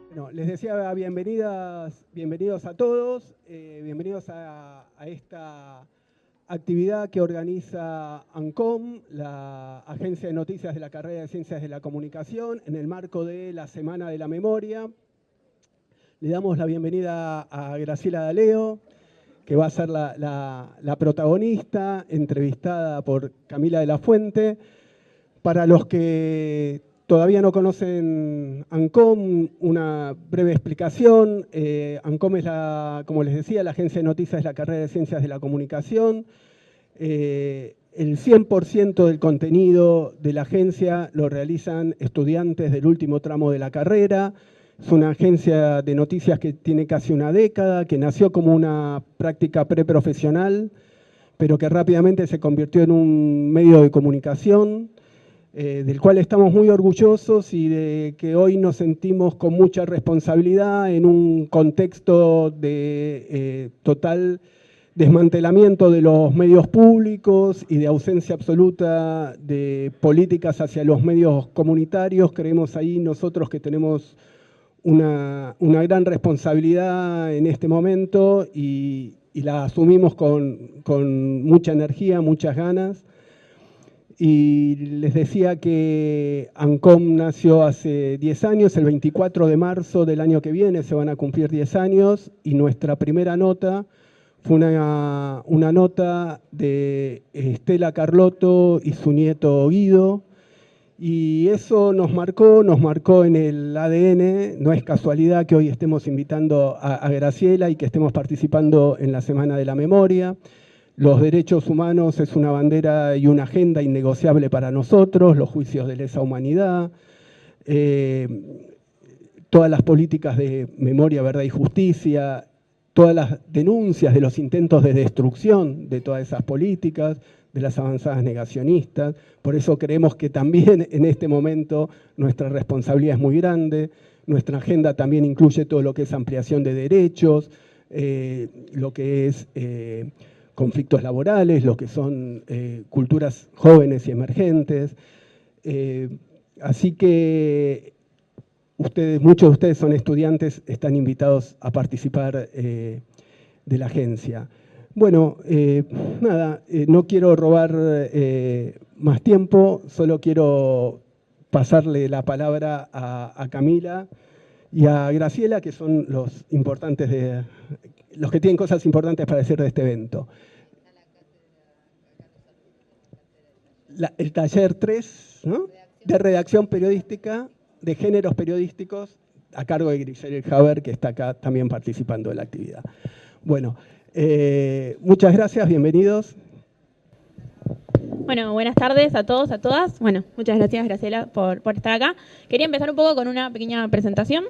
Bueno, les decía bienvenidos a todos, bienvenidos a esta actividad que organiza ANCOM, la Agencia de Noticias de la Carrera de Ciencias de la Comunicación, en el marco de la Semana de la Memoria. Le damos la bienvenida a Graciela D'Aleo, que va a ser la protagonista, entrevistada por Camila de la Fuente. Para los que todavía no conocen ANCOM, una breve explicación. ANCOM es, como les decía, la Agencia de Noticias de la Carrera de Ciencias de la Comunicación. El 100% del contenido de la agencia lo realizan estudiantes del último tramo de la carrera. Es una agencia de noticias que tiene casi una década, que nació como una práctica preprofesional, pero que rápidamente se convirtió en un medio de comunicación, del cual estamos muy orgullosos y de que hoy nos sentimos con mucha responsabilidad en un contexto de total desmantelamiento de los medios públicos y de ausencia absoluta de políticas hacia los medios comunitarios. Creemos ahí nosotros que tenemos una gran responsabilidad en este momento y la asumimos con mucha energía, muchas ganas. Y les decía que ANCOM nació hace 10 años, el 24 de marzo del año que viene se van a cumplir 10 años, y nuestra primera nota fue una nota de Estela Carlotto y su nieto Guido, y eso nos marcó en el ADN. No es casualidad que hoy estemos invitando a Graciela y que estemos participando en la Semana de la Memoria. Los derechos humanos es una bandera y una agenda innegociable para nosotros, los juicios de lesa humanidad, todas las políticas de memoria, verdad y justicia, todas las denuncias de los intentos de destrucción de todas esas políticas, de las avanzadas negacionistas. Por eso creemos que también en este momento nuestra responsabilidad es muy grande. Nuestra agenda también incluye todo lo que es ampliación de derechos, lo que es conflictos laborales, lo que son culturas jóvenes y emergentes. Así que muchos de ustedes son estudiantes, están invitados a participar de la agencia. Bueno, nada, no quiero robar más tiempo, solo quiero pasarle la palabra a Camila y a Graciela, que son los que tienen cosas importantes para decir de este evento. El taller 3, ¿no?, de redacción periodística, de géneros periodísticos, a cargo de Grisel Haber, que está acá también participando de la actividad. Bueno, muchas gracias, bienvenidos. Bueno, buenas tardes a todos, a todas. Bueno, muchas gracias, Graciela, por estar acá. Quería empezar un poco con una pequeña presentación.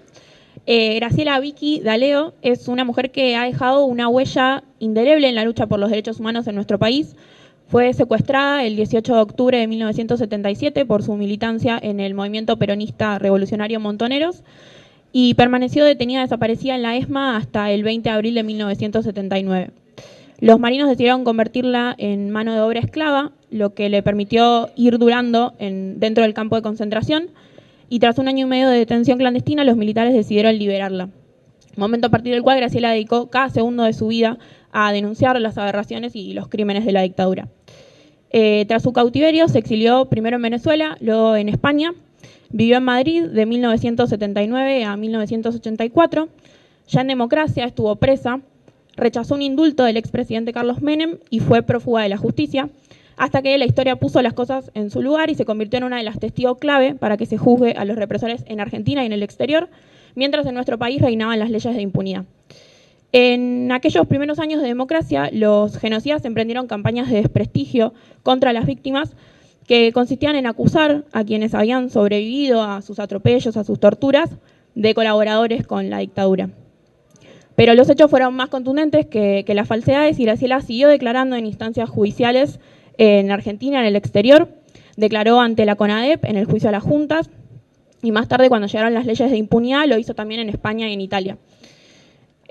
Graciela Vicky D'Aleo es una mujer que ha dejado una huella indeleble en la lucha por los derechos humanos en nuestro país. Fue secuestrada el 18 de octubre de 1977 por su militancia en el movimiento peronista revolucionario Montoneros y permaneció detenida desaparecida en la ESMA hasta el 20 de abril de 1979. Los marinos decidieron convertirla en mano de obra esclava, lo que le permitió ir durando dentro del campo de concentración, y tras un año y medio de detención clandestina, los militares decidieron liberarla. Momento a partir del cual Graciela dedicó cada segundo de su vida a denunciar las aberraciones y los crímenes de la dictadura. Tras su cautiverio se exilió primero en Venezuela, luego en España. Vivió en Madrid de 1979 a 1984. Ya en democracia estuvo presa, rechazó un indulto del expresidente Carlos Menem y fue prófuga de la justicia, hasta que la historia puso las cosas en su lugar y se convirtió en una de las testigos clave para que se juzgue a los represores en Argentina y en el exterior, mientras en nuestro país reinaban las leyes de impunidad. En aquellos primeros años de democracia, los genocidas emprendieron campañas de desprestigio contra las víctimas que consistían en acusar a quienes habían sobrevivido a sus atropellos, a sus torturas, de colaboradores con la dictadura. Pero los hechos fueron más contundentes que las falsedades y Graciela siguió declarando en instancias judiciales en Argentina, en el exterior. Declaró ante la CONADEP en el juicio a las juntas y más tarde, cuando llegaron las leyes de impunidad, lo hizo también en España y en Italia.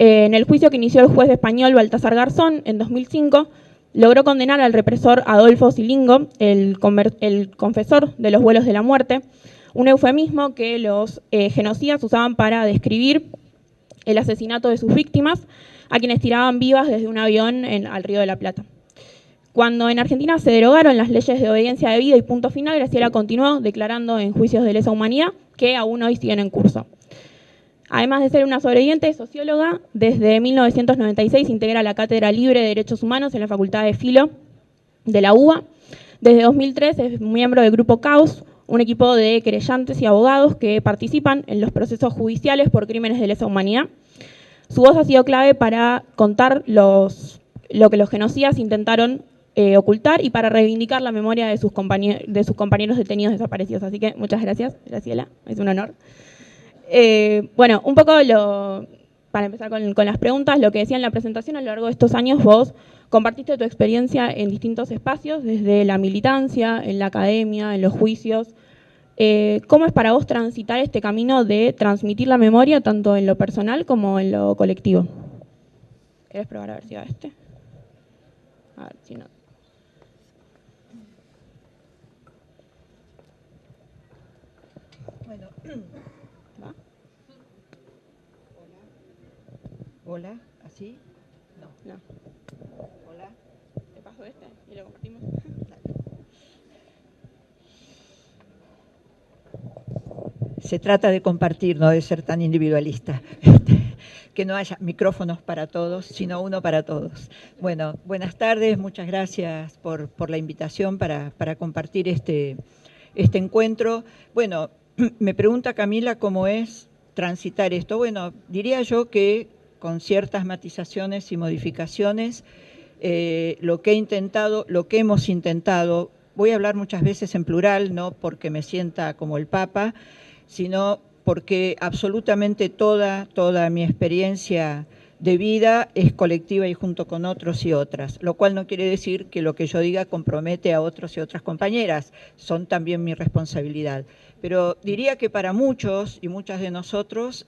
En el juicio que inició el juez español Baltasar Garzón en 2005, logró condenar al represor Adolfo Silingo, el confesor de los vuelos de la muerte, un eufemismo que los genocidas usaban para describir el asesinato de sus víctimas, a quienes tiraban vivas desde un avión al Río de la Plata. Cuando en Argentina se derogaron las leyes de obediencia debida y punto final, Graciela continuó declarando en juicios de lesa humanidad que aún hoy siguen en curso. Además de ser una sobreviviente socióloga, desde 1996 integra la Cátedra Libre de Derechos Humanos en la Facultad de Filo de la UBA. Desde 2003 es miembro del Grupo Caos, un equipo de querellantes y abogados que participan en los procesos judiciales por crímenes de lesa humanidad. Su voz ha sido clave para contar lo que los genocidas intentaron ocultar y para reivindicar la memoria de sus compañeros detenidos desaparecidos. Así que muchas gracias, Graciela, es un honor. Bueno, un poco para empezar con las preguntas, lo que decía en la presentación, a lo largo de estos años vos compartiste tu experiencia en distintos espacios, desde la militancia, en la academia, en los juicios. ¿Cómo es para vos transitar este camino de transmitir la memoria tanto en lo personal como en lo colectivo? ¿Querés probar a ver si va este? A ver si no. Bueno. ¿Va? Hola, ¿así? No. Hola. ¿Te paso este y lo compartimos? Se trata de compartir, no de ser tan individualista. Que no haya micrófonos para todos, sino uno para todos. Bueno, buenas tardes, muchas gracias por la invitación para compartir este encuentro. Bueno, me pregunta Camila cómo es transitar esto. Bueno, diría yo que con ciertas matizaciones y modificaciones, lo que hemos intentado, voy a hablar muchas veces en plural, no porque me sienta como el Papa, sino porque absolutamente toda mi experiencia de vida es colectiva y junto con otros y otras, lo cual no quiere decir que lo que yo diga compromete a otros y otras compañeras, son también mi responsabilidad. Pero diría que para muchos y muchas de nosotros,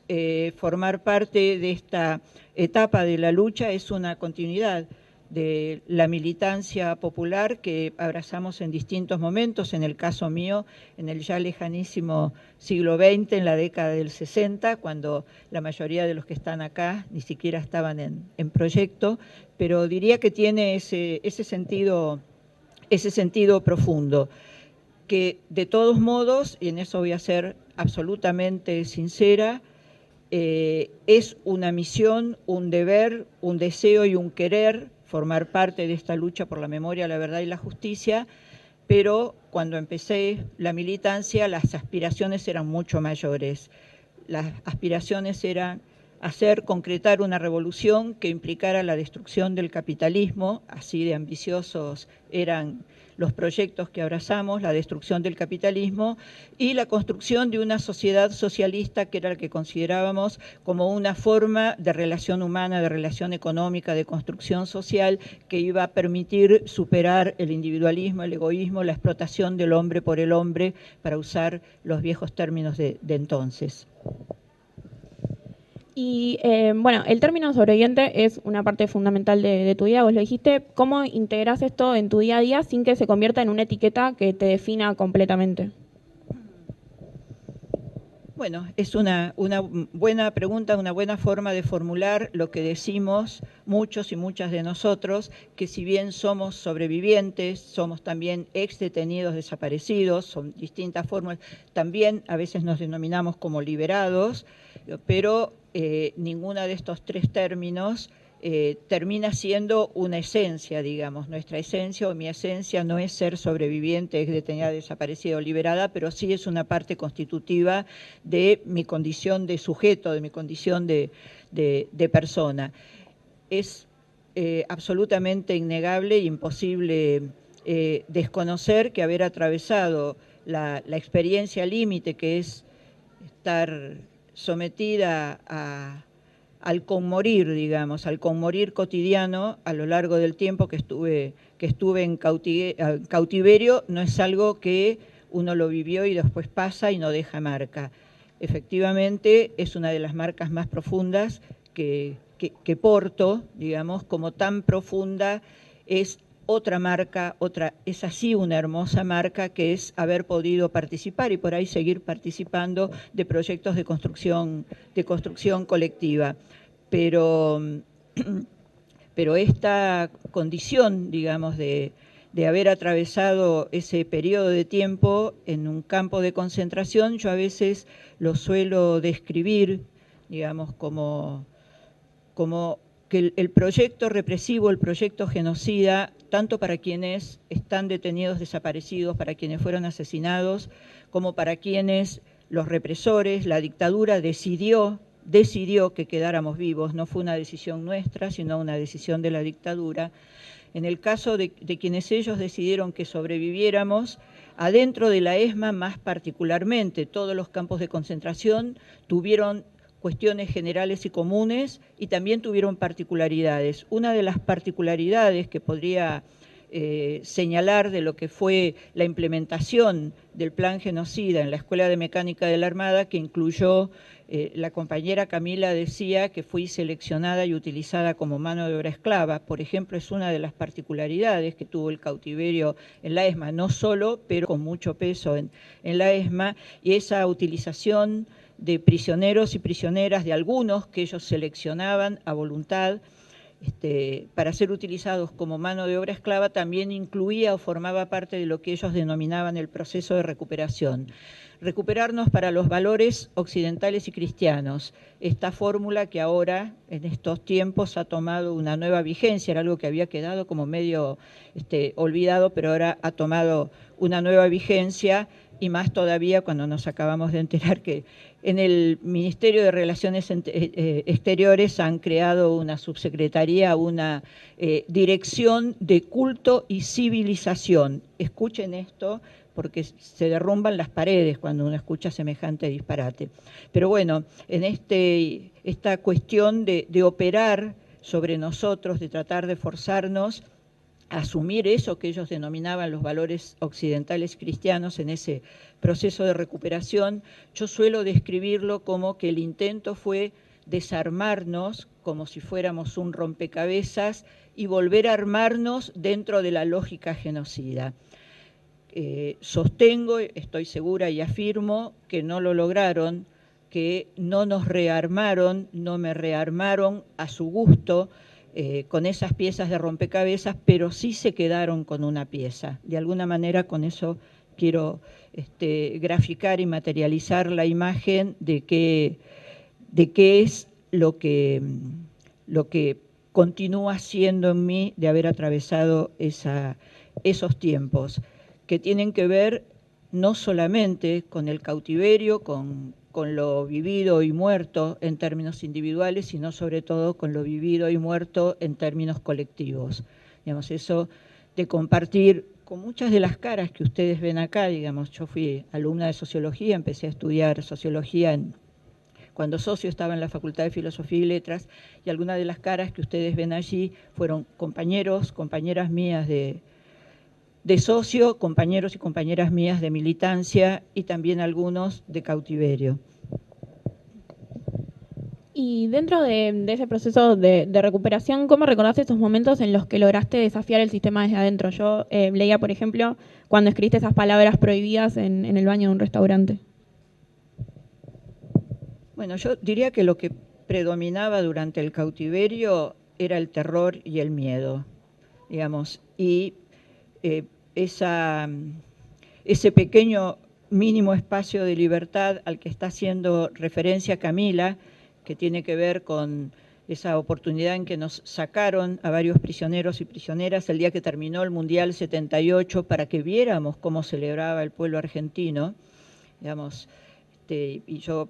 formar parte de esta etapa de la lucha es una continuidad de la militancia popular que abrazamos en distintos momentos, en el caso mío, en el ya lejanísimo siglo XX, en la década del 60, cuando la mayoría de los que están acá ni siquiera estaban en proyecto, pero diría que tiene ese sentido profundo, que de todos modos, y en eso voy a ser absolutamente sincera, es una misión, un deber, un deseo y un querer formar parte de esta lucha por la memoria, la verdad y la justicia, pero cuando empecé la militancia las aspiraciones eran mucho mayores. Las aspiraciones eran concretar una revolución que implicara la destrucción del capitalismo, así de ambiciosos eran los proyectos que abrazamos, la destrucción del capitalismo y la construcción de una sociedad socialista que era la que considerábamos como una forma de relación humana, de relación económica, de construcción social que iba a permitir superar el individualismo, el egoísmo, la explotación del hombre por el hombre, para usar los viejos términos de entonces. Y bueno, el término sobreviviente es una parte fundamental de tu vida, vos lo dijiste. ¿Cómo integras esto en tu día a día sin que se convierta en una etiqueta que te defina completamente? Bueno, es una buena pregunta, una buena forma de formular lo que decimos muchos y muchas de nosotros, que si bien somos sobrevivientes, somos también exdetenidos desaparecidos, son distintas formas, también a veces nos denominamos como liberados, pero ninguna de estos tres términos termina siendo una esencia, digamos. Nuestra esencia o mi esencia no es ser sobreviviente, exdetenida, desaparecida o liberada, pero sí es una parte constitutiva de mi condición de sujeto, de mi condición de persona. Es absolutamente innegable e imposible desconocer que haber atravesado la experiencia límite, que es estar sometida al conmorir, digamos, al conmorir cotidiano a lo largo del tiempo que estuve en cautiverio, no es algo que uno lo vivió y después pasa y no deja marca. Efectivamente, es una de las marcas más profundas que que Porto, digamos, como tan profunda, es otra marca, es así una hermosa marca, que es haber podido participar y por ahí seguir participando de proyectos de construcción colectiva. Pero esta condición, digamos, de haber atravesado ese periodo de tiempo en un campo de concentración, yo a veces lo suelo describir, digamos, como que el proyecto represivo, el proyecto genocida, tanto para quienes están detenidos, desaparecidos, para quienes fueron asesinados, como para quienes los represores, la dictadura decidió que quedáramos vivos, no fue una decisión nuestra, sino una decisión de la dictadura. En el caso de quienes ellos decidieron que sobreviviéramos, adentro de la ESMA más particularmente, todos los campos de concentración tuvieron cuestiones generales y comunes y también tuvieron particularidades. Una de las particularidades que podría señalar de lo que fue la implementación del plan genocida en la Escuela de Mecánica de la Armada, que incluyó, la compañera Camila decía que fui seleccionada y utilizada como mano de obra esclava, por ejemplo, es una de las particularidades que tuvo el cautiverio en la ESMA, no solo, pero con mucho peso en la ESMA, y esa utilización de prisioneros y prisioneras, de algunos que ellos seleccionaban a voluntad para ser utilizados como mano de obra esclava, también incluía o formaba parte de lo que ellos denominaban el proceso de recuperación. Recuperarnos para los valores occidentales y cristianos. Esta fórmula que ahora, en estos tiempos, ha tomado una nueva vigencia, era algo que había quedado como medio olvidado, pero ahora ha tomado una nueva vigencia, y más todavía cuando nos acabamos de enterar que en el Ministerio de Relaciones Exteriores han creado una subsecretaría, una dirección de culto y civilización. Escuchen esto, porque se derrumban las paredes cuando uno escucha semejante disparate. Pero bueno, en esta cuestión de operar sobre nosotros, de tratar de forzarnos a asumir eso que ellos denominaban los valores occidentales cristianos en ese proceso de recuperación, yo suelo describirlo como que el intento fue desarmarnos como si fuéramos un rompecabezas y volver a armarnos dentro de la lógica genocida. Sostengo, estoy segura y afirmo que no lo lograron, que no nos rearmaron, no me rearmaron a su gusto con esas piezas de rompecabezas, pero sí se quedaron con una pieza. De alguna manera con eso quiero graficar y materializar la imagen de qué es lo que continúa siendo en mí de haber atravesado esos tiempos, que tienen que ver no solamente con el cautiverio, con lo vivido y muerto en términos individuales, sino sobre todo con lo vivido y muerto en términos colectivos. Digamos, eso de compartir con muchas de las caras que ustedes ven acá, digamos, yo fui alumna de sociología, empecé a estudiar sociología cuando Socio estaba en la Facultad de Filosofía y Letras, y algunas de las caras que ustedes ven allí fueron compañeros, compañeras mías de Socio, compañeros y compañeras mías de militancia y también algunos de cautiverio. Y dentro de ese proceso de recuperación, ¿cómo recordás esos momentos en los que lograste desafiar el sistema desde adentro? Yo leía, por ejemplo, cuando escribiste esas palabras prohibidas en el baño de un restaurante. Bueno, yo diría que lo que predominaba durante el cautiverio era el terror y el miedo, digamos, y ese pequeño mínimo espacio de libertad al que está haciendo referencia Camila, que tiene que ver con esa oportunidad en que nos sacaron a varios prisioneros y prisioneras el día que terminó el Mundial 78 para que viéramos cómo celebraba el pueblo argentino, digamos, y yo,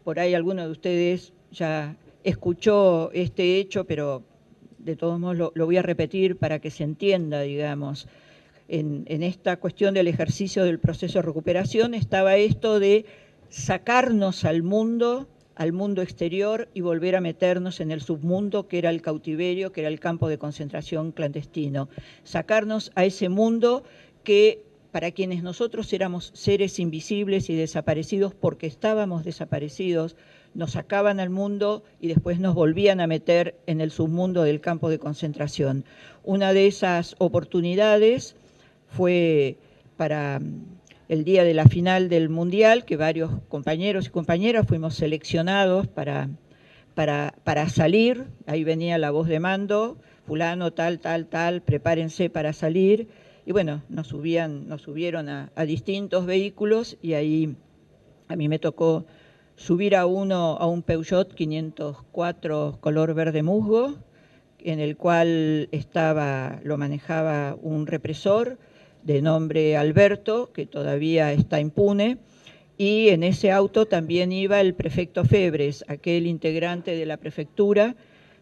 por ahí alguno de ustedes ya escuchó este hecho, pero de todos modos lo voy a repetir para que se entienda, digamos. En esta cuestión del ejercicio del proceso de recuperación estaba esto de sacarnos al mundo exterior y volver a meternos en el submundo que era el cautiverio, que era el campo de concentración clandestino. Sacarnos a ese mundo que para quienes nosotros éramos seres invisibles y desaparecidos porque estábamos desaparecidos, nos sacaban al mundo y después nos volvían a meter en el submundo del campo de concentración. Una de esas oportunidades fue para el día de la final del Mundial, que varios compañeros y compañeras fuimos seleccionados para salir. Ahí venía la voz de mando, fulano, tal, prepárense para salir. Y bueno, nos subieron a distintos vehículos y ahí a mí me tocó subir a un Peugeot 504 color verde musgo, en el cual lo manejaba un represor de nombre Alberto, que todavía está impune, y en ese auto también iba el prefecto Febres, aquel integrante de la prefectura,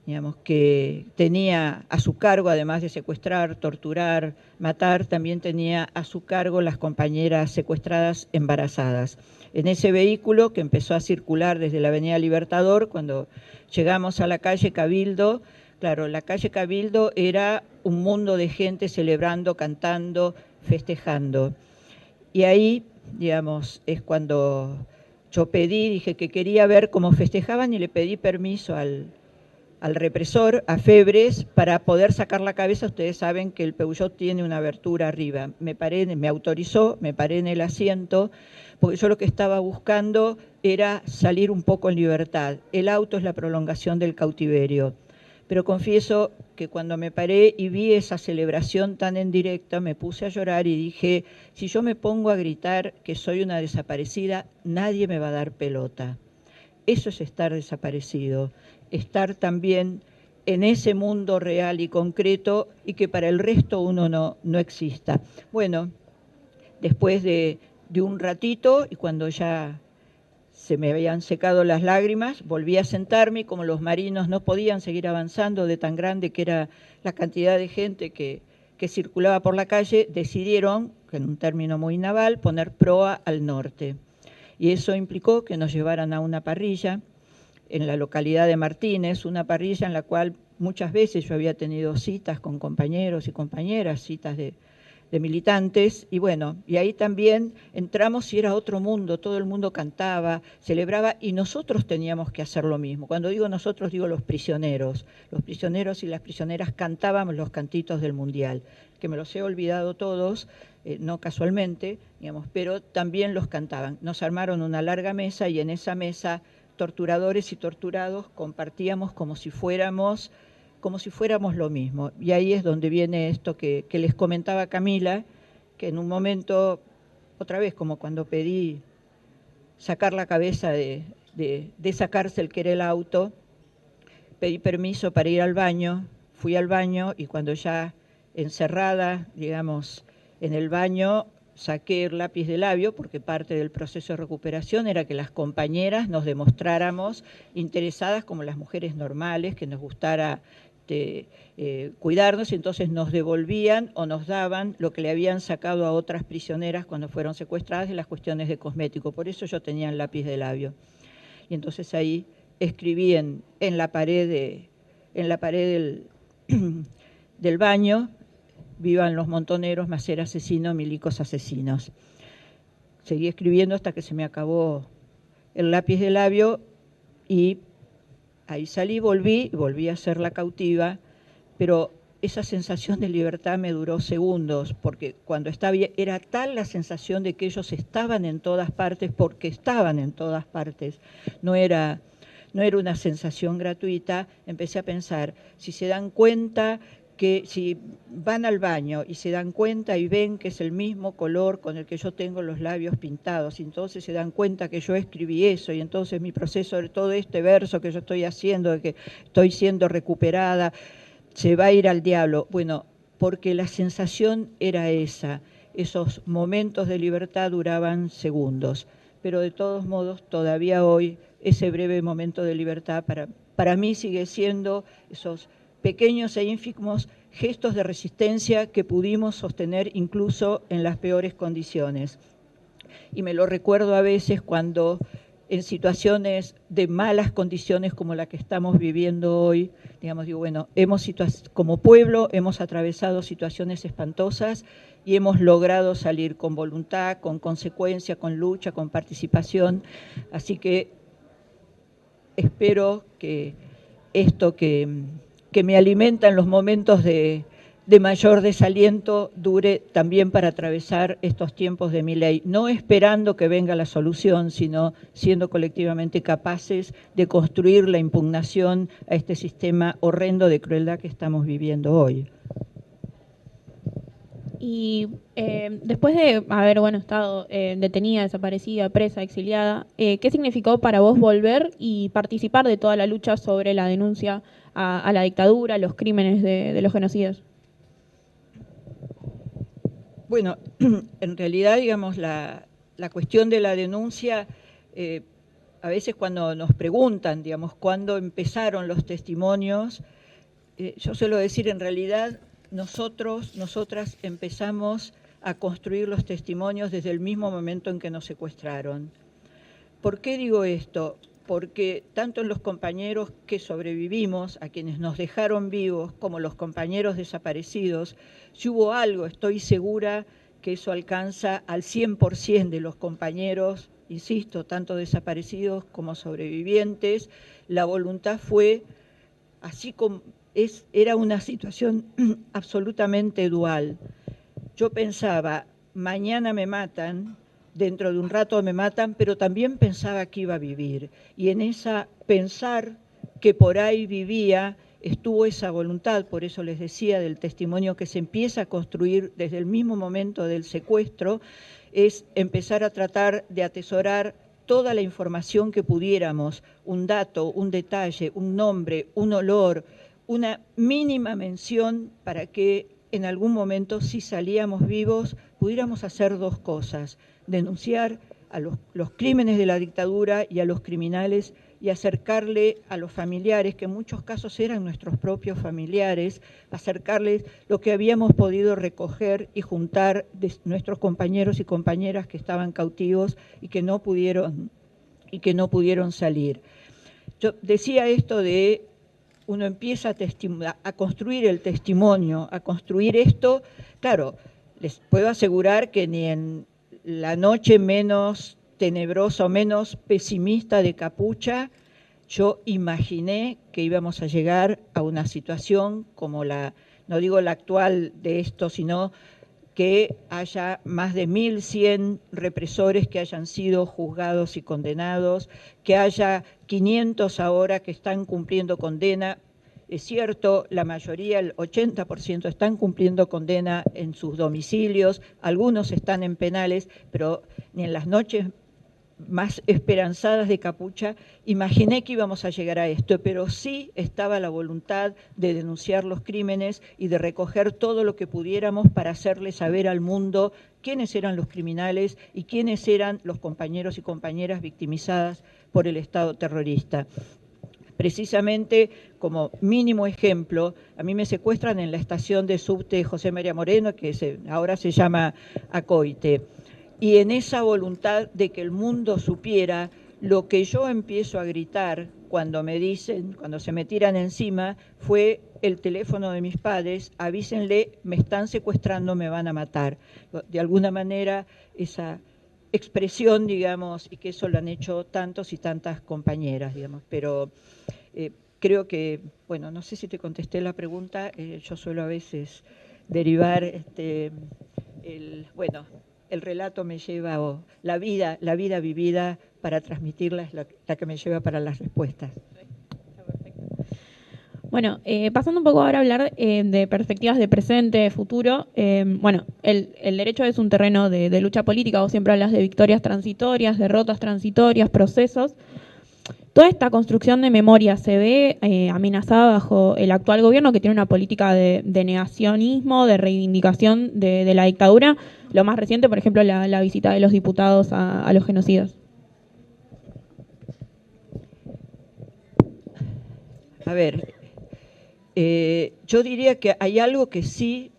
digamos, que tenía a su cargo, además de secuestrar, torturar, matar, también tenía a su cargo las compañeras secuestradas embarazadas. En ese vehículo que empezó a circular desde la Avenida Libertador, cuando llegamos a la calle Cabildo, claro, la calle Cabildo era un mundo de gente celebrando, cantando, festejando. Y ahí, digamos, es cuando yo dije que quería ver cómo festejaban y le pedí permiso al represor, a Febres, para poder sacar la cabeza. Ustedes saben que el Peugeot tiene una abertura arriba. Me autorizó, me paré en el asiento, porque yo lo que estaba buscando era salir un poco en libertad. El auto es la prolongación del cautiverio. Pero confieso que cuando me paré y vi esa celebración tan en directo, me puse a llorar y dije, si yo me pongo a gritar que soy una desaparecida, nadie me va a dar pelota. Eso es estar desaparecido, estar también en ese mundo real y concreto y que para el resto uno no exista. Bueno, después de un ratito y cuando ya se me habían secado las lágrimas, volví a sentarme y como los marinos no podían seguir avanzando de tan grande que era la cantidad de gente que circulaba por la calle, decidieron, en un término muy naval, poner proa al norte. Y eso implicó que nos llevaran a una parrilla en la localidad de Martínez, una parrilla en la cual muchas veces yo había tenido citas con compañeros y compañeras, citas de militantes, y bueno, y ahí también entramos y era otro mundo, todo el mundo cantaba, celebraba, y nosotros teníamos que hacer lo mismo. Cuando digo nosotros, digo los prisioneros y las prisioneras cantábamos los cantitos del Mundial, que me los he olvidado todos, no casualmente, digamos, pero también los cantaban. Nos armaron una larga mesa y en esa mesa torturadores y torturados compartíamos como si fuéramos lo mismo. Y ahí es donde viene esto que les comentaba Camila, que en un momento, otra vez como cuando pedí sacar la cabeza de esa cárcel que era el auto, pedí permiso para ir al baño, fui al baño y cuando ya encerrada, digamos, en el baño, saqué el lápiz de labio, porque parte del proceso de recuperación era que las compañeras nos demostráramos interesadas como las mujeres normales, que nos gustara cuidarnos, y entonces nos devolvían o nos daban lo que le habían sacado a otras prisioneras cuando fueron secuestradas de las cuestiones de cosmético. Por eso yo tenía el lápiz de labio. Y entonces ahí escribí en la pared del baño: vivan los montoneros, Macer asesino, milicos asesinos. Seguí escribiendo hasta que se me acabó el lápiz de labio y ahí salí, volví a ser la cautiva, pero esa sensación de libertad me duró segundos, porque cuando estaba, era tal la sensación de que ellos estaban en todas partes, porque estaban en todas partes, no era una sensación gratuita. Empecé a pensar, si se dan cuenta que si van al baño y se dan cuenta y ven que es el mismo color con el que yo tengo los labios pintados, y entonces se dan cuenta que yo escribí eso, y entonces mi proceso de todo este verso que yo estoy haciendo, de que estoy siendo recuperada, se va a ir al diablo. Bueno, porque la sensación era esa, esos momentos de libertad duraban segundos, pero de todos modos todavía hoy ese breve momento de libertad para mí sigue siendo esos pequeños e ínfimos gestos de resistencia que pudimos sostener incluso en las peores condiciones. Y me lo recuerdo a veces cuando en situaciones de malas condiciones como la que estamos viviendo hoy, digamos, digo, bueno, como pueblo hemos atravesado situaciones espantosas y hemos logrado salir con voluntad, con consecuencia, con lucha, con participación. Así que espero que esto que me alimenta en los momentos de mayor desaliento dure también para atravesar estos tiempos de Milei, no esperando que venga la solución, sino siendo colectivamente capaces de construir la impugnación a este sistema horrendo de crueldad que estamos viviendo hoy. Y después de haber estado detenida, desaparecida, presa, exiliada, ¿qué significó para vos volver y participar de toda la lucha sobre la denuncia a la dictadura, a los crímenes de los genocidas? Bueno, en realidad, digamos, la cuestión de la denuncia, a veces cuando nos preguntan, digamos, cuándo empezaron los testimonios, yo suelo decir, en realidad, nosotras empezamos a construir los testimonios desde el mismo momento en que nos secuestraron. ¿Por qué digo esto? Porque tanto en los compañeros que sobrevivimos, a quienes nos dejaron vivos, como los compañeros desaparecidos, si hubo algo, estoy segura que eso alcanza al 100% de los compañeros, insisto, tanto desaparecidos como sobrevivientes, la voluntad fue, así como era una situación absolutamente dual. Yo pensaba, mañana me matan, dentro de un rato me matan, pero también pensaba que iba a vivir. Y en esa pensar que por ahí vivía, estuvo esa voluntad, por eso les decía del testimonio que se empieza a construir desde el mismo momento del secuestro, es empezar a tratar de atesorar toda la información que pudiéramos, un dato, un detalle, un nombre, un olor, una mínima mención para que en algún momento, si salíamos vivos, pudiéramos hacer dos cosas: denunciar a los crímenes de la dictadura y a los criminales y acercarle a los familiares, que en muchos casos eran nuestros propios familiares, acercarles lo que habíamos podido recoger y juntar de nuestros compañeros y compañeras que estaban cautivos y que no pudieron salir. Yo decía esto de uno empieza a construir el testimonio, a construir esto. Claro, les puedo asegurar que ni en la noche menos tenebrosa o menos pesimista de Capucha, yo imaginé que íbamos a llegar a una situación como no digo la actual de esto, sino que haya más de 1.100 represores que hayan sido juzgados y condenados, que haya 500 ahora que están cumpliendo condena. Es cierto, la mayoría, el 80%, están cumpliendo condena en sus domicilios, algunos están en penales, pero ni en las noches más esperanzadas de Capucha imaginé que íbamos a llegar a esto, pero sí estaba la voluntad de denunciar los crímenes y de recoger todo lo que pudiéramos para hacerle saber al mundo quiénes eran los criminales y quiénes eran los compañeros y compañeras victimizadas por el Estado terrorista. Precisamente, como mínimo ejemplo, a mí me secuestran en la estación de subte José María Moreno, que ahora se llama Acoite. Y en esa voluntad de que el mundo supiera, lo que yo empiezo a gritar cuando me dicen, cuando se me tiran encima, fue el teléfono de mis padres: avísenle, me están secuestrando, me van a matar. De alguna manera, esa expresión, digamos, y que eso lo han hecho tantos y tantas compañeras, digamos, pero creo que, bueno, no sé si te contesté la pregunta, yo suelo a veces derivar, el relato me lleva, o la vida vivida para transmitirla es la que me lleva para las respuestas. Bueno, pasando un poco ahora a hablar de perspectivas de presente, de futuro. El derecho es un terreno de lucha política. Vos siempre hablas de victorias transitorias, derrotas transitorias, procesos. Toda esta construcción de memoria se ve amenazada bajo el actual gobierno, que tiene una política de negacionismo, de reivindicación de la dictadura. Lo más reciente, por ejemplo, la visita de los diputados a los genocidas. A ver, yo diría que hay algo que sí,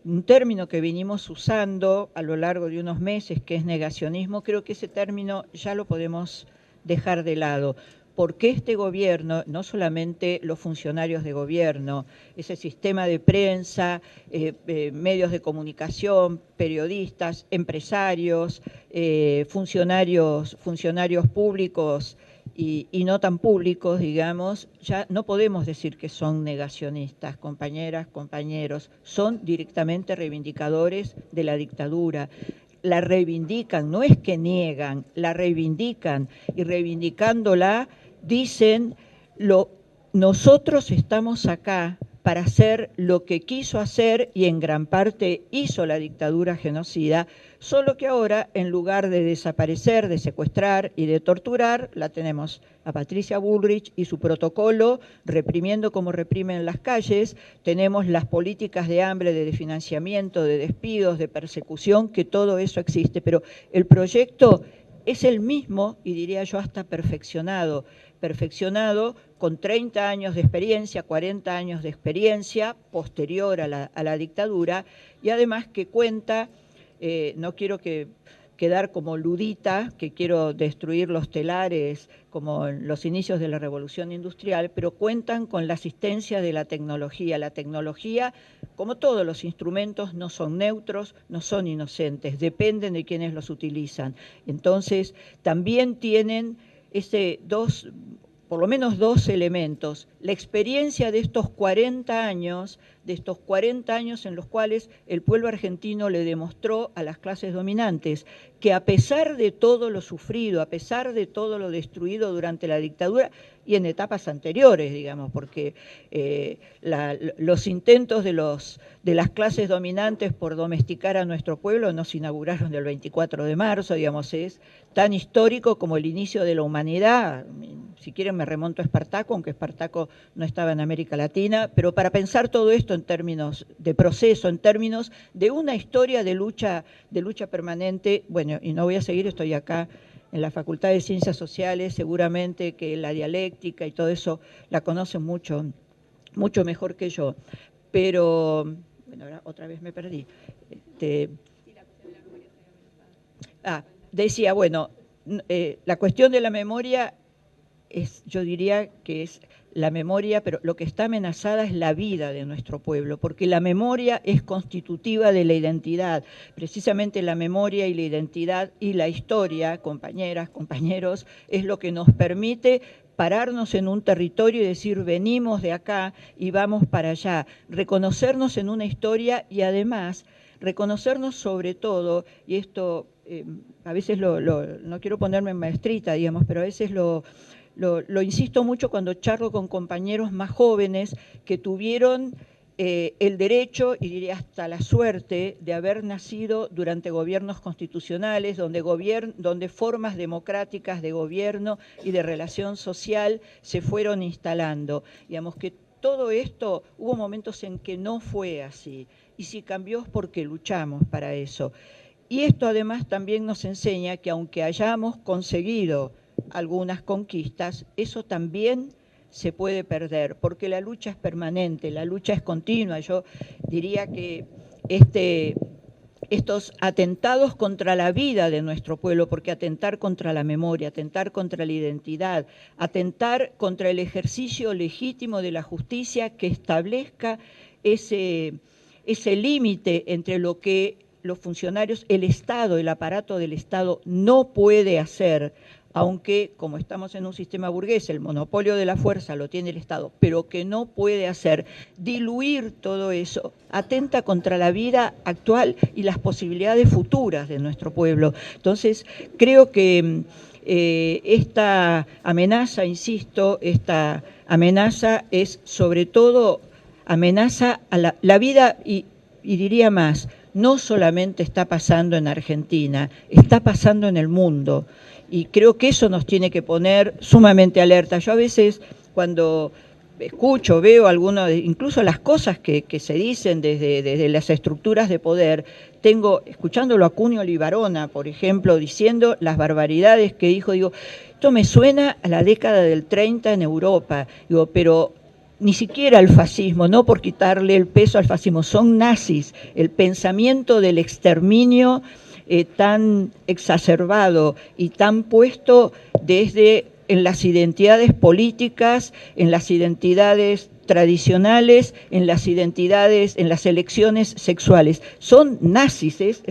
un término que venimos usando a lo largo de unos meses, que es negacionismo. Creo que ese término ya lo podemos dejar de lado, porque este gobierno, no solamente los funcionarios de gobierno, ese sistema de prensa, medios de comunicación, periodistas, empresarios, funcionarios públicos y no tan públicos, digamos, ya no podemos decir que son negacionistas, compañeras, compañeros, son directamente reivindicadores de la dictadura. La reivindican, no es que niegan, la reivindican, y reivindicándola dicen, nosotros estamos acá para hacer lo que quiso hacer y en gran parte hizo la dictadura genocida, solo que ahora, en lugar de desaparecer, de secuestrar y de torturar, la tenemos a Patricia Bullrich y su protocolo reprimiendo como reprimen en las calles, tenemos las políticas de hambre, de financiamiento, de despidos, de persecución, que todo eso existe, pero el proyecto es el mismo, y diría yo hasta perfeccionado con 30 años de experiencia, 40 años de experiencia posterior a la dictadura, y además que cuenta, no quiero quedar como ludita, que quiero destruir los telares como en los inicios de la Revolución Industrial, pero cuentan con la asistencia de la tecnología. La tecnología, como todos los instrumentos, no son neutros, no son inocentes, dependen de quienes los utilizan. Entonces, también tienen por lo menos dos elementos: la experiencia de estos 40 años en los cuales el pueblo argentino le demostró a las clases dominantes que a pesar de todo lo sufrido, a pesar de todo lo destruido durante la dictadura y en etapas anteriores, digamos, porque los intentos de las clases dominantes por domesticar a nuestro pueblo no se inauguraron el 24 de marzo, digamos, es tan histórico como el inicio de la humanidad. Si quieren me remonto a Espartaco, aunque Espartaco no estaba en América Latina, pero para pensar todo esto en términos de proceso, en términos de una historia de lucha permanente, bueno, y no voy a seguir, estoy acá en la Facultad de Ciencias Sociales, seguramente que la dialéctica y todo eso la conocen mucho mejor que yo, pero, bueno, ahora otra vez me perdí. Decía, bueno, la cuestión de la memoria yo diría que es la memoria, pero lo que está amenazada es la vida de nuestro pueblo, porque la memoria es constitutiva de la identidad. Precisamente la memoria y la identidad y la historia, compañeras, compañeros, es lo que nos permite pararnos en un territorio y decir venimos de acá y vamos para allá, reconocernos en una historia y además reconocernos sobre todo, y esto a veces no quiero ponerme en maestrita, digamos, pero a veces lo insisto mucho cuando charlo con compañeros más jóvenes que tuvieron el derecho, y diría hasta la suerte, de haber nacido durante gobiernos constitucionales, donde formas democráticas de gobierno y de relación social se fueron instalando. Digamos que todo esto, hubo momentos en que no fue así, y si cambió es porque luchamos para eso. Y esto además también nos enseña que aunque hayamos conseguido algunas conquistas, eso también se puede perder, porque la lucha es permanente, la lucha es continua. Yo diría que estos atentados contra la vida de nuestro pueblo, porque atentar contra la memoria, atentar contra la identidad, atentar contra el ejercicio legítimo de la justicia que establezca ese límite entre lo que los funcionarios, el Estado, el aparato del Estado no puede hacer, aunque como estamos en un sistema burgués, el monopolio de la fuerza lo tiene el Estado, pero que no puede hacer, diluir todo eso, atenta contra la vida actual y las posibilidades futuras de nuestro pueblo. Entonces, creo que esta amenaza, insisto, esta amenaza es sobre todo amenaza a la vida y diría más, no solamente está pasando en Argentina, está pasando en el mundo. Y creo que eso nos tiene que poner sumamente alerta. Yo a veces cuando escucho, veo incluso las cosas que se dicen desde las estructuras de poder, escuchándolo a Cunio Libarona, por ejemplo, diciendo las barbaridades que dijo, esto me suena a la década del 30 en Europa, pero ni siquiera al fascismo, no por quitarle el peso al fascismo, son nazis, el pensamiento del exterminio tan exacerbado y tan puesto desde en las identidades políticas, en las identidades tradicionales, en las identidades, en las elecciones sexuales. Son nazis,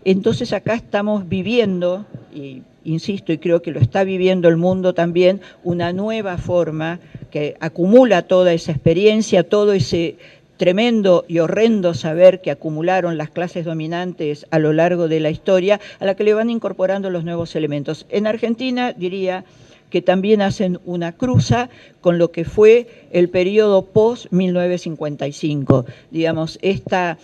entonces acá estamos viviendo, y insisto, y creo que lo está viviendo el mundo también, una nueva forma que acumula toda esa experiencia, todo ese tremendo y horrendo saber que acumularon las clases dominantes a lo largo de la historia, a la que le van incorporando los nuevos elementos. En Argentina, diría que también hacen una cruza con lo que fue el periodo post-1955, digamos, esta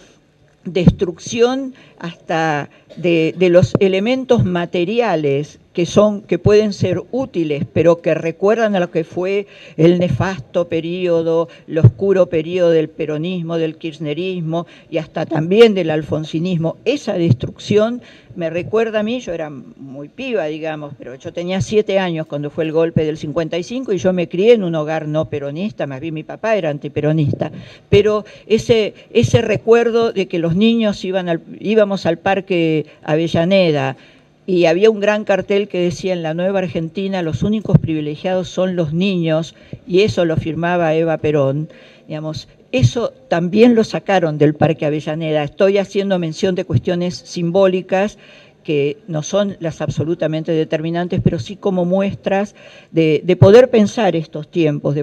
destrucción hasta de los elementos materiales que pueden ser útiles, pero que recuerdan a lo que fue el nefasto periodo, el oscuro periodo del peronismo, del kirchnerismo y hasta también del alfonsinismo. Esa destrucción me recuerda a mí, yo era muy piba, digamos, pero yo tenía 7 años cuando fue el golpe del 55 y yo me crié en un hogar no peronista, más bien mi papá era antiperonista, pero ese recuerdo de que los niños íbamos al Parque Avellaneda, y había un gran cartel que decía: en la nueva Argentina los únicos privilegiados son los niños, y eso lo firmaba Eva Perón, digamos, eso también lo sacaron del Parque Avellaneda. Estoy haciendo mención de cuestiones simbólicas que no son las absolutamente determinantes, pero sí como muestras de poder pensar estos tiempos,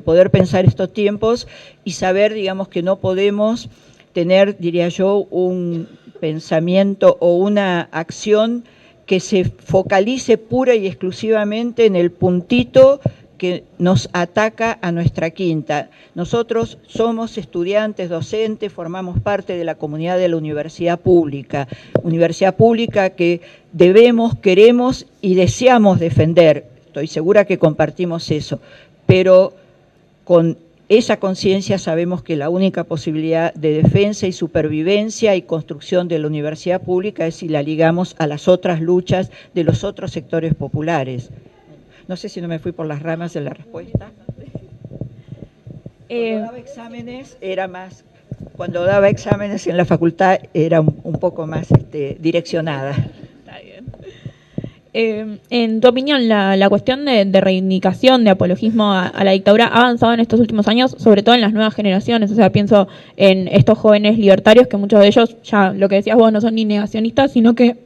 y saber, digamos, que no podemos tener, diría yo, un pensamiento o una acción que se focalice pura y exclusivamente en el puntito que nos ataca a nuestra quinta. Nosotros somos estudiantes, docentes, formamos parte de la comunidad de la universidad pública que debemos, queremos y deseamos defender. Estoy segura que compartimos eso, pero con esa conciencia sabemos que la única posibilidad de defensa y supervivencia y construcción de la universidad pública es si la ligamos a las otras luchas de los otros sectores populares. No sé si no me fui por las ramas de la respuesta. Cuando daba exámenes en la facultad era un poco más direccionada. Está bien. En tu opinión, la cuestión de reivindicación, de apologismo a la dictadura ha avanzado en estos últimos años, sobre todo en las nuevas generaciones. O sea, pienso en estos jóvenes libertarios que muchos de ellos, ya lo que decías vos, no son ni negacionistas, sino que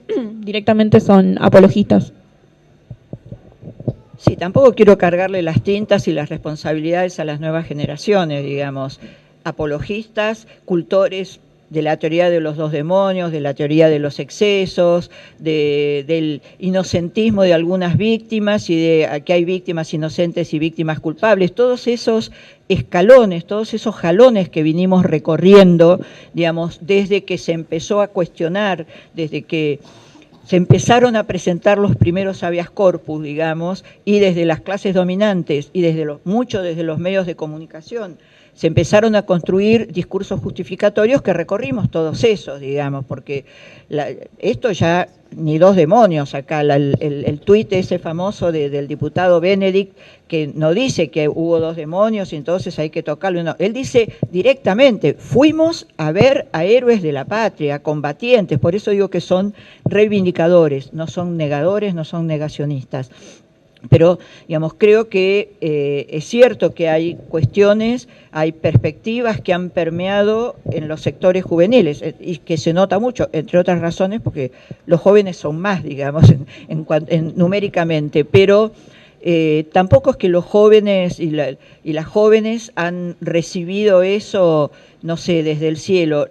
directamente son apologistas. Sí, tampoco quiero cargarle las tintas y las responsabilidades a las nuevas generaciones, digamos, apologistas, cultores de la teoría de los dos demonios, de la teoría de los excesos, del inocentismo de algunas víctimas y de que hay víctimas inocentes y víctimas culpables, todos esos escalones, todos esos jalones que vinimos recorriendo, digamos, desde que se empezó a cuestionar, desde que se empezaron a presentar los primeros habeas corpus, digamos, y desde las clases dominantes y mucho desde los medios de comunicación, se empezaron a construir discursos justificatorios que recorrimos todos esos, digamos, porque esto ya ni dos demonios acá, el tuit ese famoso del diputado Benedict, que no dice que hubo dos demonios y entonces hay que tocarlo, no, él dice directamente: fuimos a ver a héroes de la patria, combatientes, por eso digo que son reivindicadores, no son negadores, no son negacionistas. Pero, digamos, creo que es cierto que hay cuestiones, hay perspectivas que han permeado en los sectores juveniles y que se nota mucho, entre otras razones, porque los jóvenes son más, digamos, numéricamente, pero tampoco es que los jóvenes y las jóvenes han recibido eso, no sé, desde el cielo.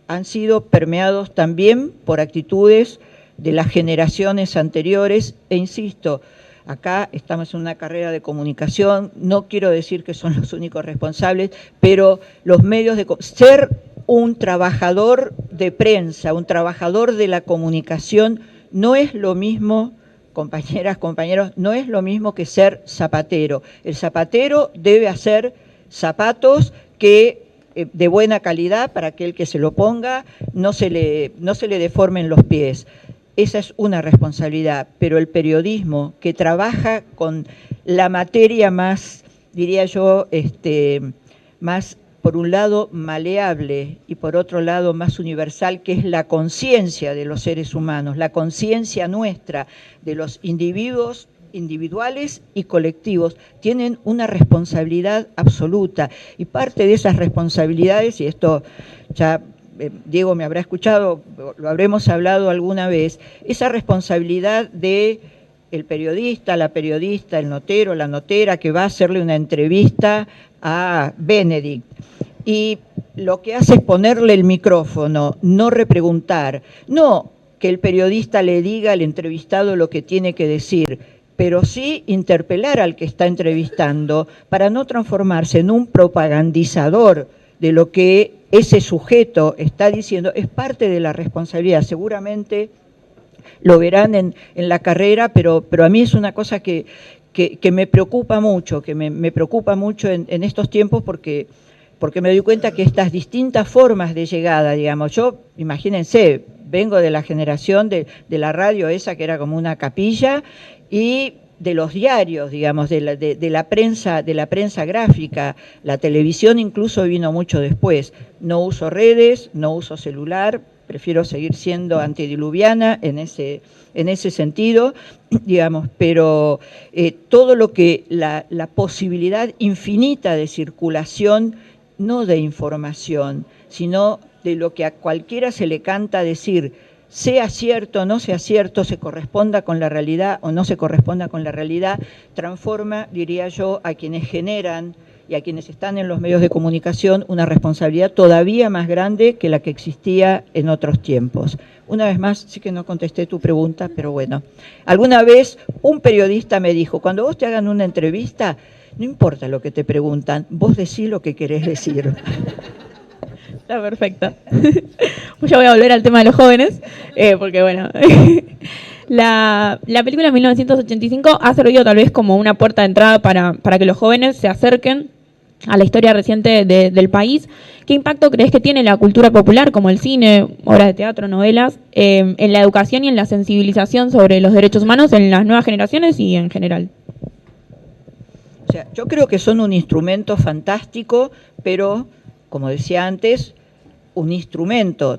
Han sido permeados también por actitudes de las generaciones anteriores, e insisto, acá estamos en una carrera de comunicación, no quiero decir que son los únicos responsables, pero los medios de ser un trabajador de prensa, un trabajador de la comunicación, no es lo mismo, compañeras, compañeros, no es lo mismo que ser zapatero. El zapatero debe hacer zapatos que de buena calidad para que el que se lo ponga no se le deformen los pies. Esa es una responsabilidad, pero el periodismo que trabaja con la materia más, diría yo, más, por un lado, maleable y por otro lado, más universal, que es la conciencia de los seres humanos, la conciencia nuestra de los individuos individuales y colectivos, tienen una responsabilidad absoluta. Y parte de esas responsabilidades, y esto ya Diego me habrá escuchado, lo habremos hablado alguna vez, esa responsabilidad de el periodista, el notero, la notera, que va a hacerle una entrevista a Benedict. Y lo que hace es ponerle el micrófono, no repreguntar, no que el periodista le diga al entrevistado lo que tiene que decir, pero sí interpelar al que está entrevistando para no transformarse en un propagandizador de lo que ese sujeto está diciendo, es parte de la responsabilidad. Seguramente lo verán en la carrera, pero a mí es una cosa que me preocupa mucho, me preocupa mucho en estos tiempos porque me doy cuenta que estas distintas formas de llegada, digamos, yo, imagínense, vengo de la generación de la radio esa que era como una capilla y de los diarios, digamos, de la prensa gráfica. La televisión incluso vino mucho después. No uso redes, no uso celular, prefiero seguir siendo antediluviana en ese sentido, digamos, pero todo lo que la posibilidad infinita de circulación, no de información, sino de lo que a cualquiera se le canta decir, sea cierto o no sea cierto, se corresponda con la realidad o no se corresponda con la realidad, transforma, diría yo, a quienes generan y a quienes están en los medios de comunicación una responsabilidad todavía más grande que la que existía en otros tiempos. Una vez más, sí que no contesté tu pregunta, pero bueno. Alguna vez un periodista me dijo, cuando vos te hagan una entrevista, no importa lo que te preguntan, vos decís lo que querés decir. Está perfecto. Pues ya voy a volver al tema de los jóvenes, porque bueno, la película 1985 ha servido tal vez como una puerta de entrada para que los jóvenes se acerquen a la historia reciente del país. ¿Qué impacto crees que tiene la cultura popular, como el cine, obras de teatro, novelas, en la educación y en la sensibilización sobre los derechos humanos en las nuevas generaciones y en general? O sea, yo creo que son un instrumento fantástico, pero, como decía antes, un instrumento,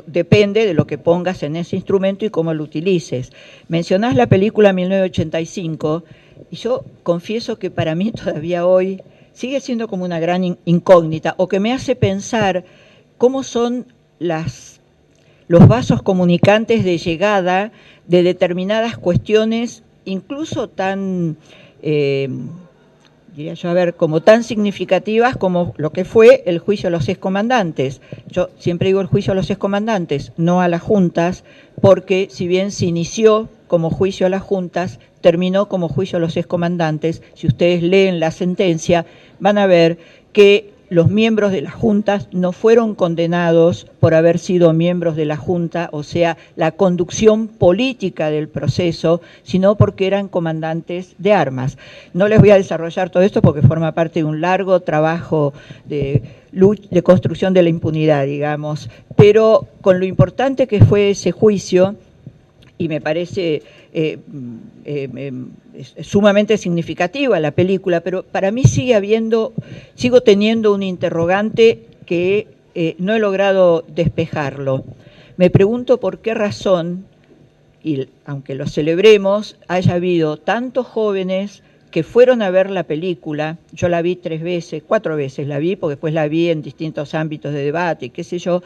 depende de lo que pongas en ese instrumento y cómo lo utilices. Mencionás la película 1985, y yo confieso que para mí todavía hoy sigue siendo como una gran incógnita, o que me hace pensar cómo son los vasos comunicantes de llegada de determinadas cuestiones, incluso tan diría yo, como tan significativas como lo que fue el juicio a los excomandantes. Yo siempre digo el juicio a los excomandantes, no a las juntas, porque si bien se inició como juicio a las juntas, terminó como juicio a los excomandantes. Si ustedes leen la sentencia, van a ver que los miembros de las juntas no fueron condenados por haber sido miembros de la junta, o sea, la conducción política del proceso, sino porque eran comandantes de armas. No les voy a desarrollar todo esto porque forma parte de un largo trabajo de construcción de la impunidad, digamos, pero con lo importante que fue ese juicio, y me parece sumamente significativa la película, pero para mí sigo teniendo un interrogante que no he logrado despejarlo. Me pregunto por qué razón, y aunque lo celebremos, haya habido tantos jóvenes que fueron a ver la película. Yo la vi 4 veces la vi, porque después la vi en distintos ámbitos de debate y qué sé yo,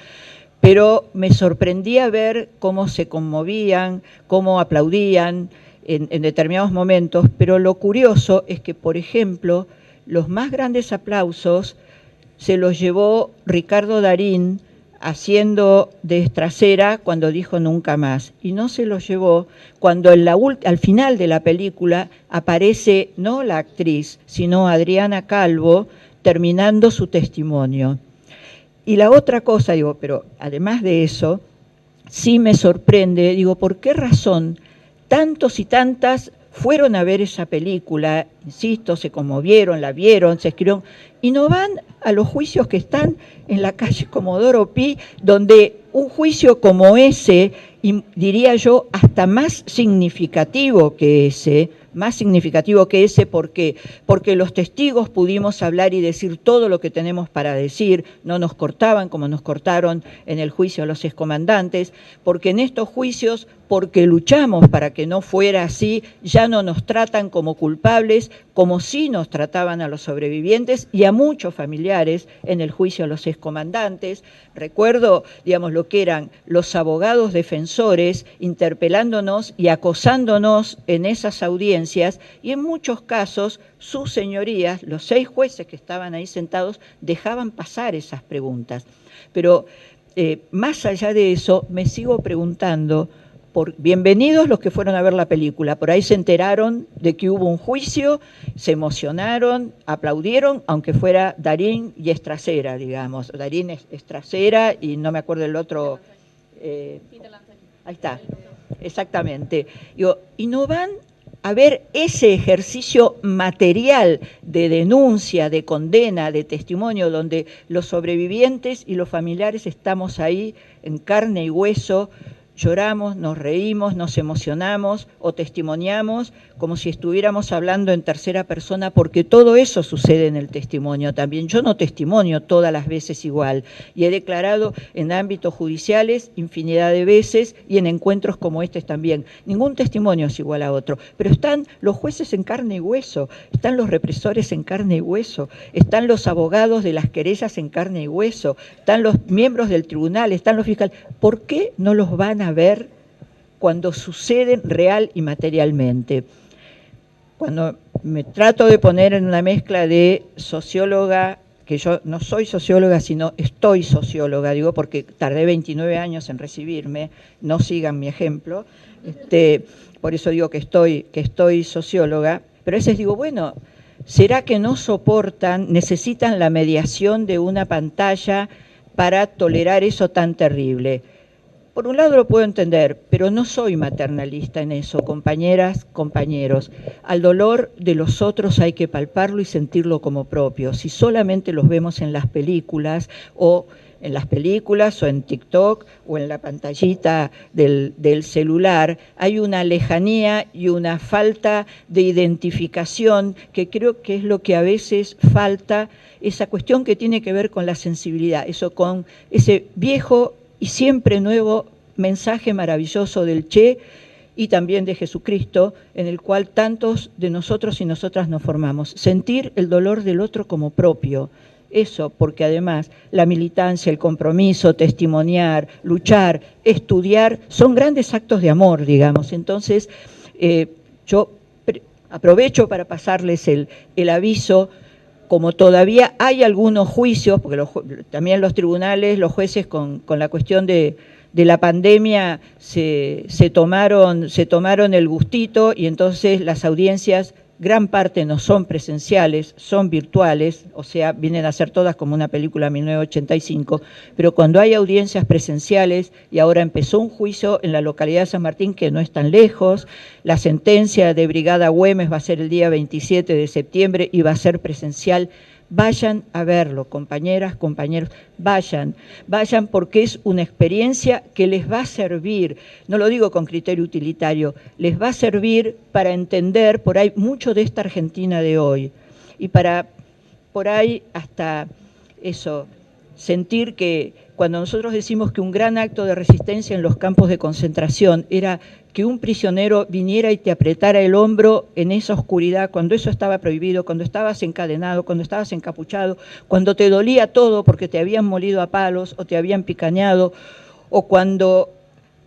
pero me sorprendía ver cómo se conmovían, cómo aplaudían en determinados momentos, pero lo curioso es que, por ejemplo, los más grandes aplausos se los llevó Ricardo Darín haciendo de Estracera cuando dijo nunca más, y no se los llevó cuando al final de la película aparece no la actriz, sino Adriana Calvo terminando su testimonio. Y la otra cosa, digo, pero además de eso, sí me sorprende, digo, ¿por qué razón tantos y tantas fueron a ver esa película, insisto, se conmovieron, la vieron, se escribieron, y no van a los juicios que están en la calle Comodoro Pi, donde un juicio como ese, y diría yo, hasta más significativo que ese, porque los testigos pudimos hablar y decir todo lo que tenemos para decir, no nos cortaban como nos cortaron en el juicio a los excomandantes, porque en estos juicios porque luchamos para que no fuera así, ya no nos tratan como culpables, como sí nos trataban a los sobrevivientes y a muchos familiares en el juicio a los excomandantes. Recuerdo, digamos, lo que eran los abogados defensores interpelándonos y acosándonos en esas audiencias, y en muchos casos sus señorías, los 6 jueces que estaban ahí sentados, dejaban pasar esas preguntas. Pero más allá de eso, me sigo preguntando, bienvenidos los que fueron a ver la película, por ahí se enteraron de que hubo un juicio, se emocionaron, aplaudieron, aunque fuera Darín y Estracera, digamos. Darín Estracera y no me acuerdo el otro. Ahí está, exactamente. Digo, y no van a ver ese ejercicio material de denuncia, de condena, de testimonio, donde los sobrevivientes y los familiares estamos ahí en carne y hueso, lloramos, nos reímos, nos emocionamos o testimoniamos como si estuviéramos hablando en tercera persona, porque todo eso sucede en el testimonio también. Yo no testimonio todas las veces igual, y he declarado en ámbitos judiciales infinidad de veces y en encuentros como este también. Ningún testimonio es igual a otro, pero están los jueces en carne y hueso, están los represores en carne y hueso, están los abogados de las querellas en carne y hueso, están los miembros del tribunal, están los fiscales. ¿Por qué no los van a ver cuando suceden real y materialmente? Cuando me trato de poner en una mezcla de socióloga, que yo no soy socióloga, sino estoy socióloga, digo porque tardé 29 años en recibirme, no sigan mi ejemplo, por eso digo que estoy socióloga, pero a veces digo, bueno, ¿será que no soportan, necesitan la mediación de una pantalla para tolerar eso tan terrible? Por un lado lo puedo entender, pero no soy maternalista en eso, compañeras, compañeros. Al dolor de los otros hay que palparlo y sentirlo como propio. Si solamente los vemos en las películas o en TikTok o en la pantallita del celular, hay una lejanía y una falta de identificación que creo que es lo que a veces falta, esa cuestión que tiene que ver con la sensibilidad, eso con ese viejo y siempre nuevo mensaje maravilloso del Che y también de Jesucristo, en el cual tantos de nosotros y nosotras nos formamos. Sentir el dolor del otro como propio. Eso, porque además la militancia, el compromiso, testimoniar, luchar, estudiar, son grandes actos de amor, digamos. Entonces, yo aprovecho para pasarles el aviso. Como todavía hay algunos juicios, porque también los tribunales, los jueces con la cuestión de la pandemia se tomaron el gustito, y entonces las audiencias, gran parte no son presenciales, son virtuales, o sea, vienen a ser todas como una película 1985, pero cuando hay audiencias presenciales, y ahora empezó un juicio en la localidad de San Martín que no es tan lejos, la sentencia de Brigada Güemes va a ser el día 27 de septiembre y va a ser presencial. Vayan a verlo, compañeras, compañeros, vayan porque es una experiencia que les va a servir, no lo digo con criterio utilitario, les va a servir para entender por ahí mucho de esta Argentina de hoy y para por ahí hasta eso, sentir que cuando nosotros decimos que un gran acto de resistencia en los campos de concentración era que un prisionero viniera y te apretara el hombro en esa oscuridad, cuando eso estaba prohibido, cuando estabas encadenado, cuando estabas encapuchado, cuando te dolía todo porque te habían molido a palos o te habían picañado, o cuando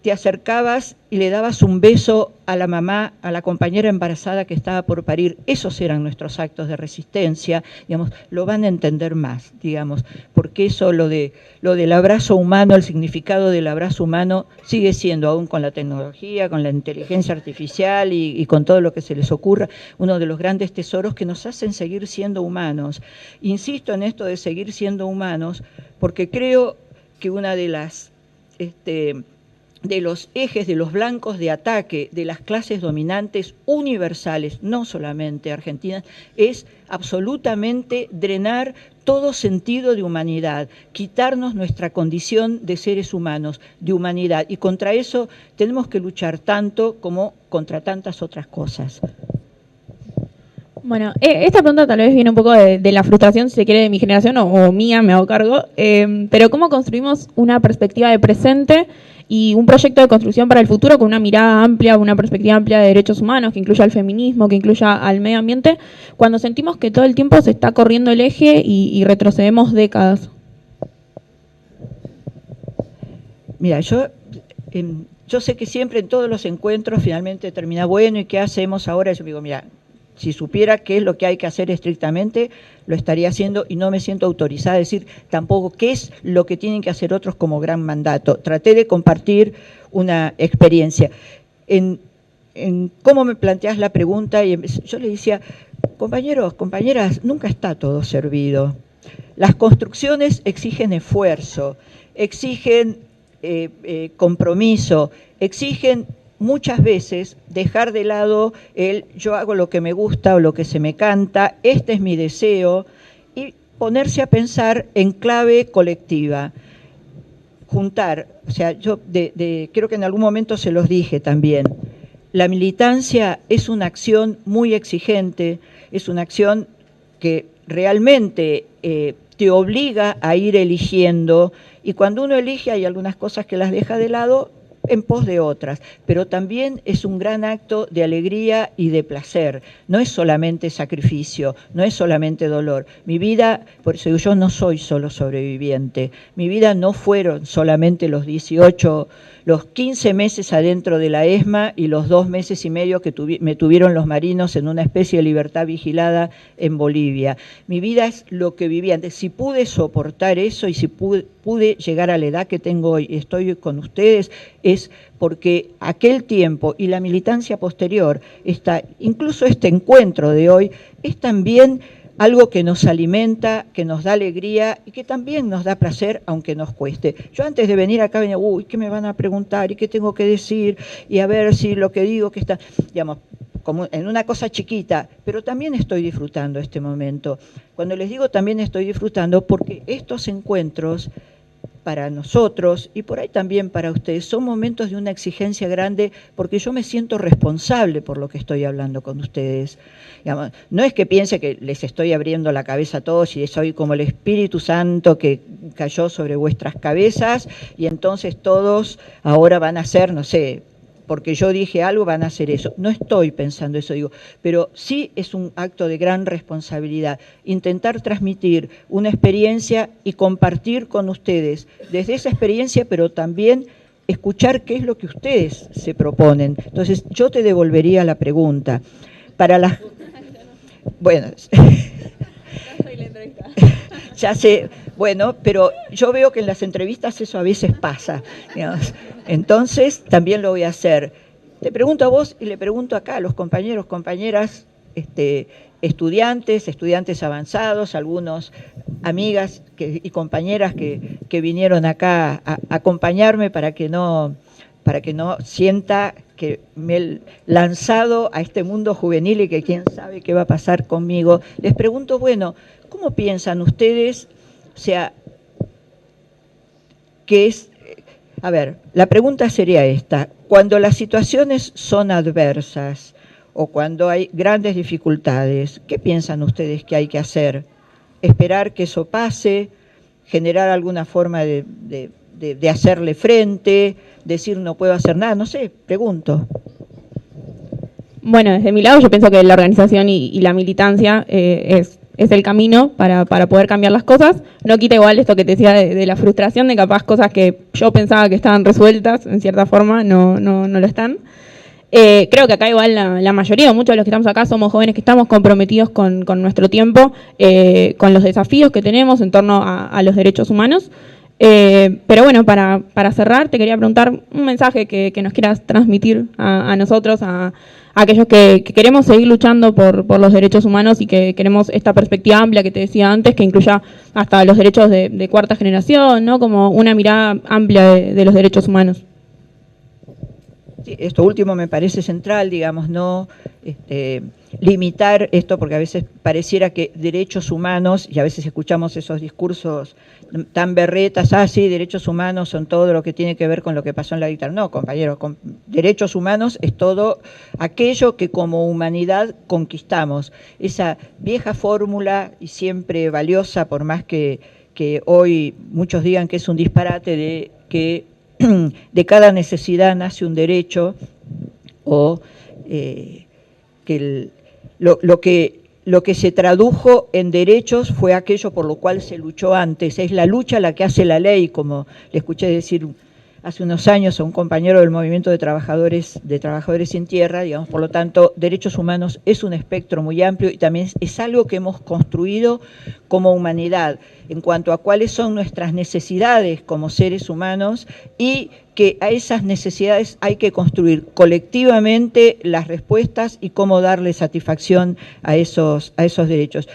te acercabas y le dabas un beso a la mamá, a la compañera embarazada que estaba por parir. Esos eran nuestros actos de resistencia, digamos, lo van a entender más, digamos, porque eso, lo del abrazo humano, el significado del abrazo humano sigue siendo, aún con la tecnología, con la inteligencia artificial y con todo lo que se les ocurra, uno de los grandes tesoros que nos hacen seguir siendo humanos. Insisto en esto de seguir siendo humanos, porque creo que una de los ejes, de los blancos de ataque de las clases dominantes universales, no solamente argentinas, es absolutamente drenar todo sentido de humanidad, quitarnos nuestra condición de seres humanos, de humanidad, y contra eso tenemos que luchar tanto como contra tantas otras cosas. Bueno, esta pregunta tal vez viene un poco de la frustración, si se quiere, de mi generación o mía, me hago cargo, pero ¿cómo construimos una perspectiva de presente y un proyecto de construcción para el futuro con una mirada amplia, una perspectiva amplia de derechos humanos, que incluya al feminismo, que incluya al medio ambiente, cuando sentimos que todo el tiempo se está corriendo el eje y retrocedemos décadas? Mira, yo sé que siempre en todos los encuentros finalmente termina, bueno, ¿y qué hacemos ahora? Yo digo, mira, si supiera qué es lo que hay que hacer estrictamente, lo estaría haciendo y no me siento autorizada a decir tampoco qué es lo que tienen que hacer otros como gran mandato. Traté de compartir una experiencia. En cómo me planteás la pregunta, y yo le decía, compañeros, compañeras, nunca está todo servido. Las construcciones exigen esfuerzo, exigen compromiso, exigen muchas veces dejar de lado el yo hago lo que me gusta o lo que se me canta, este es mi deseo, y ponerse a pensar en clave colectiva. Juntar, o sea, yo creo que en algún momento se los dije también, la militancia es una acción muy exigente, es una acción que realmente te obliga a ir eligiendo, y cuando uno elige hay algunas cosas que las deja de lado en pos de otras, pero también es un gran acto de alegría y de placer, no es solamente sacrificio, no es solamente dolor. Mi vida, por eso yo no soy solo sobreviviente, mi vida no fueron solamente los 15 meses adentro de la ESMA y los 2 meses y medio que me tuvieron los marinos en una especie de libertad vigilada en Bolivia. Mi vida es lo que viví antes. Si pude soportar eso y si pude llegar a la edad que tengo hoy y estoy con ustedes, es porque aquel tiempo y la militancia posterior, incluso este encuentro de hoy, es también algo que nos alimenta, que nos da alegría y que también nos da placer, aunque nos cueste. Yo antes de venir acá venía, ¿qué me van a preguntar? ¿Y qué tengo que decir? Y a ver si lo que digo que está, digamos, como en una cosa chiquita, pero también estoy disfrutando este momento. Cuando les digo también estoy disfrutando, porque estos encuentros para nosotros y por ahí también para ustedes son momentos de una exigencia grande, porque yo me siento responsable por lo que estoy hablando con ustedes. Digamos, no es que piense que les estoy abriendo la cabeza a todos y soy como el Espíritu Santo que cayó sobre vuestras cabezas y entonces todos ahora van a ser, no sé, porque yo dije algo, van a hacer eso. No estoy pensando eso, digo, pero sí es un acto de gran responsabilidad intentar transmitir una experiencia y compartir con ustedes desde esa experiencia, pero también escuchar qué es lo que ustedes se proponen. Entonces, yo te devolvería la pregunta. Para las... Bueno... Ya sé, bueno, pero yo veo que en las entrevistas eso a veces pasa, digamos. Entonces también lo voy a hacer. Te pregunto a vos y le pregunto acá a los compañeros, compañeras, estudiantes avanzados, algunos amigas y compañeras que vinieron acá a acompañarme para que no sienta que me he lanzado a este mundo juvenil y que quién sabe qué va a pasar conmigo. Les pregunto, bueno, ¿cómo piensan ustedes? O sea, a ver, la pregunta sería esta: cuando las situaciones son adversas o cuando hay grandes dificultades, ¿qué piensan ustedes que hay que hacer? ¿Esperar que eso pase? ¿Generar alguna forma de hacerle frente? ¿Decir no puedo hacer nada? No sé, pregunto. Bueno, desde mi lado yo pienso que la organización y la militancia es el camino para poder cambiar las cosas. No quita igual esto que te decía de la frustración de capaz cosas que yo pensaba que estaban resueltas, en cierta forma no lo están. Creo que acá igual la mayoría, muchos de los que estamos acá somos jóvenes que estamos comprometidos con nuestro tiempo, con los desafíos que tenemos en torno a los derechos humanos. Pero bueno, para cerrar, te quería preguntar un mensaje que nos quieras transmitir a nosotros, a aquellos que queremos seguir luchando por los derechos humanos y que queremos esta perspectiva amplia que te decía antes, que incluya hasta los derechos de cuarta generación, ¿no? Como una mirada amplia de los derechos humanos. Sí, esto último me parece central, digamos, no limitar esto, porque a veces pareciera que derechos humanos, y a veces escuchamos esos discursos tan berretas, sí, derechos humanos son todo lo que tiene que ver con lo que pasó en la dictadura. No, compañeros, derechos humanos es todo aquello que como humanidad conquistamos. Esa vieja fórmula y siempre valiosa, por más que hoy muchos digan que es un disparate, de que de cada necesidad nace un derecho, o que lo que se tradujo en derechos fue aquello por lo cual se luchó antes. Es la lucha la que hace la ley, como le escuché decir hace unos años a un compañero del movimiento de trabajadores sin tierra, digamos. Por lo tanto, derechos humanos es un espectro muy amplio y también es algo que hemos construido como humanidad en cuanto a cuáles son nuestras necesidades como seres humanos, y que a esas necesidades hay que construir colectivamente las respuestas y cómo darle satisfacción a esos derechos.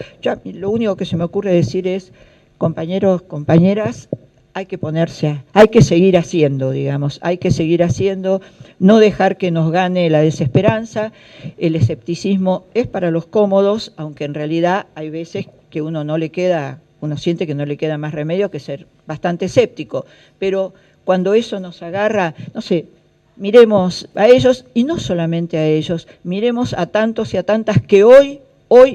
Lo único que se me ocurre decir es, compañeros, compañeras, hay que seguir haciendo, digamos, hay que seguir haciendo, no dejar que nos gane la desesperanza. El escepticismo es para los cómodos, aunque en realidad hay veces que uno siente que no le queda más remedio que ser bastante escéptico, pero cuando eso nos agarra, no sé, miremos a ellos, y no solamente a ellos, miremos a tantos y a tantas que hoy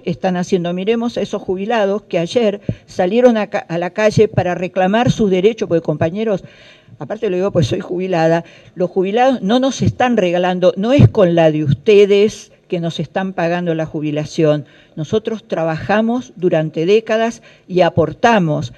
están haciendo. Miremos a esos jubilados que ayer salieron a la calle para reclamar sus derechos, porque, compañeros, aparte lo digo pues soy jubilada, los jubilados no nos están regalando, no es con la de ustedes que nos están pagando la jubilación. Nosotros trabajamos durante décadas y aportamos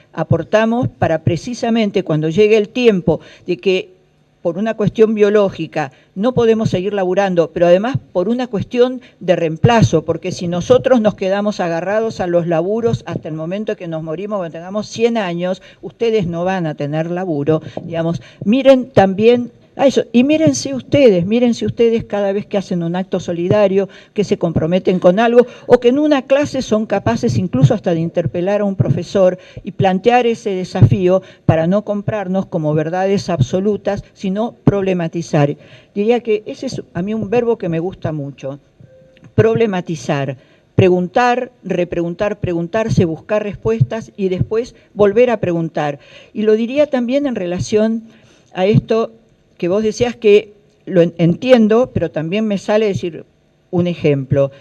para precisamente cuando llegue el tiempo de que por una cuestión biológica no podemos seguir laburando, pero además por una cuestión de reemplazo, porque si nosotros nos quedamos agarrados a los laburos hasta el momento que nos morimos, cuando tengamos 100 años, ustedes no van a tener laburo, digamos. Miren también a eso, y mírense ustedes cada vez que hacen un acto solidario, que se comprometen con algo, o que en una clase son capaces incluso hasta de interpelar a un profesor y plantear ese desafío para no comprarnos como verdades absolutas, sino problematizar. Diría que ese es a mí un verbo que me gusta mucho, problematizar. Preguntar, repreguntar, preguntarse, buscar respuestas y después volver a preguntar. Y lo diría también en relación a esto que vos decías, que lo entiendo, pero también me sale decir un ejemplo.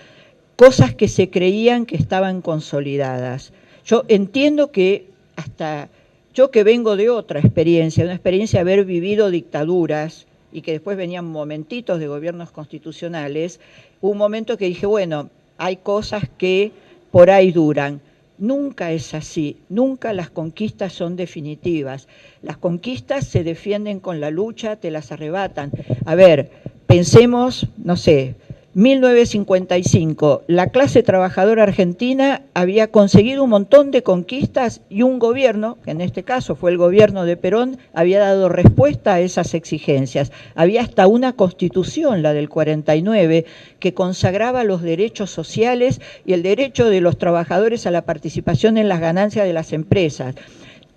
Cosas que se creían que estaban consolidadas. Yo entiendo que hasta yo, que vengo de otra experiencia, una experiencia de haber vivido dictaduras y que después venían momentitos de gobiernos constitucionales, hubo un momento que dije, bueno, hay cosas que por ahí duran. Nunca es así, nunca las conquistas son definitivas. Las conquistas se defienden con la lucha, te las arrebatan. A ver, pensemos, no sé, 1955, la clase trabajadora argentina había conseguido un montón de conquistas y un gobierno, que en este caso fue el gobierno de Perón, había dado respuesta a esas exigencias. Había hasta una constitución, la del 49, que consagraba los derechos sociales y el derecho de los trabajadores a la participación en las ganancias de las empresas.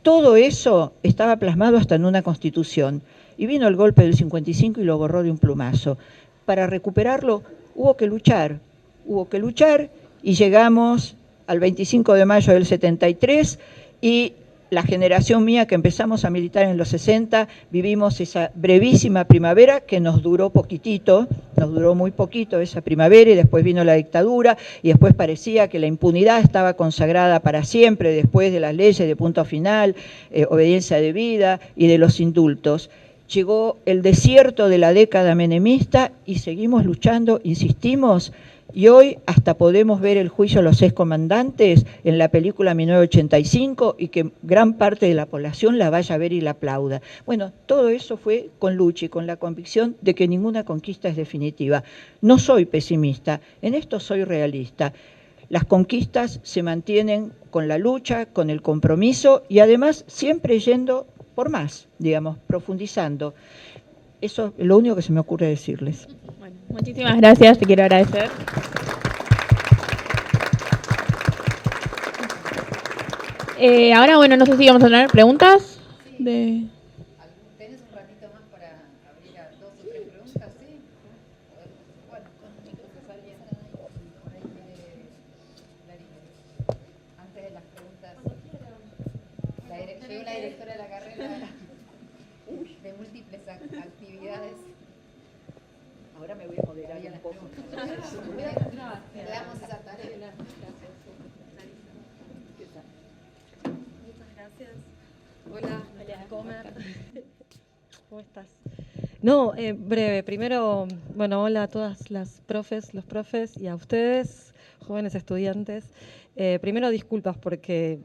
Todo eso estaba plasmado hasta en una constitución. Y vino el golpe del 55 y lo borró de un plumazo. Para recuperarlo hubo que luchar y llegamos al 25 de mayo del 73 y la generación mía que empezamos a militar en los 60 vivimos esa brevísima primavera que nos duró poquitito, nos duró muy poquito esa primavera, y después vino la dictadura y después parecía que la impunidad estaba consagrada para siempre después de las leyes de punto final, obediencia debida y de los indultos. Llegó el desierto de la década menemista y seguimos luchando, insistimos, y hoy hasta podemos ver el juicio a los excomandantes en la película 1985 y que gran parte de la población la vaya a ver y la aplauda. Bueno, todo eso fue con lucha y con la convicción de que ninguna conquista es definitiva. No soy pesimista, en esto soy realista. Las conquistas se mantienen con la lucha, con el compromiso y además siempre yendo por más, digamos, profundizando. Eso es lo único que se me ocurre decirles. Bueno, muchísimas gracias, te quiero agradecer. Ahora, bueno, no sé si vamos a tener preguntas. ¿Tenés un ratito más para abrir a 2 o 3 preguntas? Sí. Bueno, quizás alguien por ahí quiere antes de las preguntas. Llegó la directora de la carrera de múltiples actividades. Ahora me voy a moderar un poco. Le damos esa tarea. Muchas gracias. Hola, Comer. ¿Cómo estás? No, breve. Primero, bueno, hola a todas las profes, los profes y a ustedes, jóvenes estudiantes. Primero, disculpas porque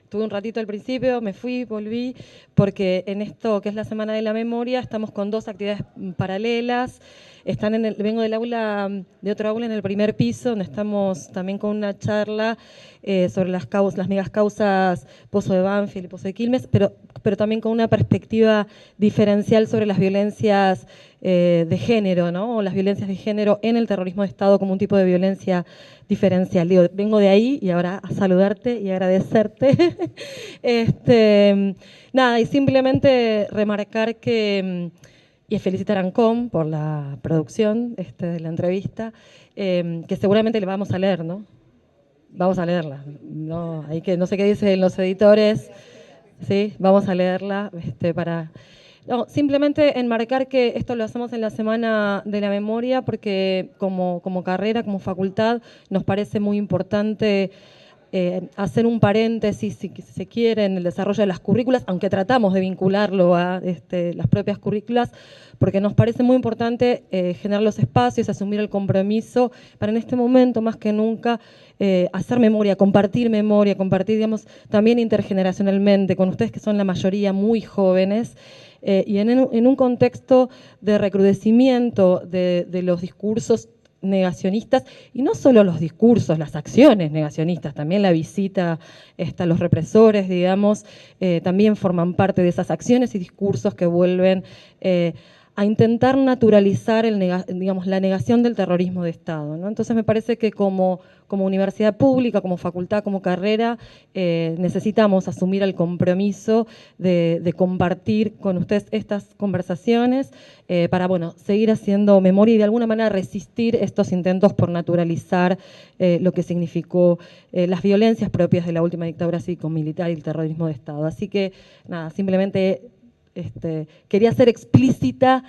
tuve un ratito al principio, me fui, volví, porque en esto que es la Semana de la Memoria estamos con dos actividades paralelas. Vengo del aula, de otro aula en el primer piso, donde estamos también con una charla sobre las megas causas Pozo de Banfield y Pozo de Quilmes, pero también con una perspectiva diferencial sobre las violencias de género, ¿no? O las violencias de género en el terrorismo de Estado como un tipo de violencia diferencial. Digo, vengo de ahí y ahora a saludarte y agradecerte. Nada, y simplemente remarcar que, y felicitar a ANCOM por la producción de la entrevista, que seguramente le vamos a leer, ¿no? Vamos a leerla. No, no sé qué dicen los editores. Sí, vamos a leerla para... No, simplemente enmarcar que esto lo hacemos en la Semana de la Memoria porque como carrera, como facultad, nos parece muy importante hacer un paréntesis, si se quiere, en el desarrollo de las currículas, aunque tratamos de vincularlo a las propias currículas, porque nos parece muy importante generar los espacios, asumir el compromiso para en este momento, más que nunca, hacer memoria, compartir, digamos, también intergeneracionalmente, con ustedes que son la mayoría muy jóvenes, y en un contexto de recrudecimiento de los discursos negacionistas, y no solo los discursos, las acciones negacionistas, también la visita a los represores, digamos, también forman parte de esas acciones y discursos que vuelven a intentar naturalizar digamos, la negación del terrorismo de Estado, ¿no? Entonces me parece que como universidad pública, como facultad, como carrera, necesitamos asumir el compromiso de compartir con ustedes estas conversaciones para, bueno, seguir haciendo memoria y de alguna manera resistir estos intentos por naturalizar lo que significó las violencias propias de la última dictadura cívico-militar y el terrorismo de Estado. Así que, nada, simplemente... quería ser explícita,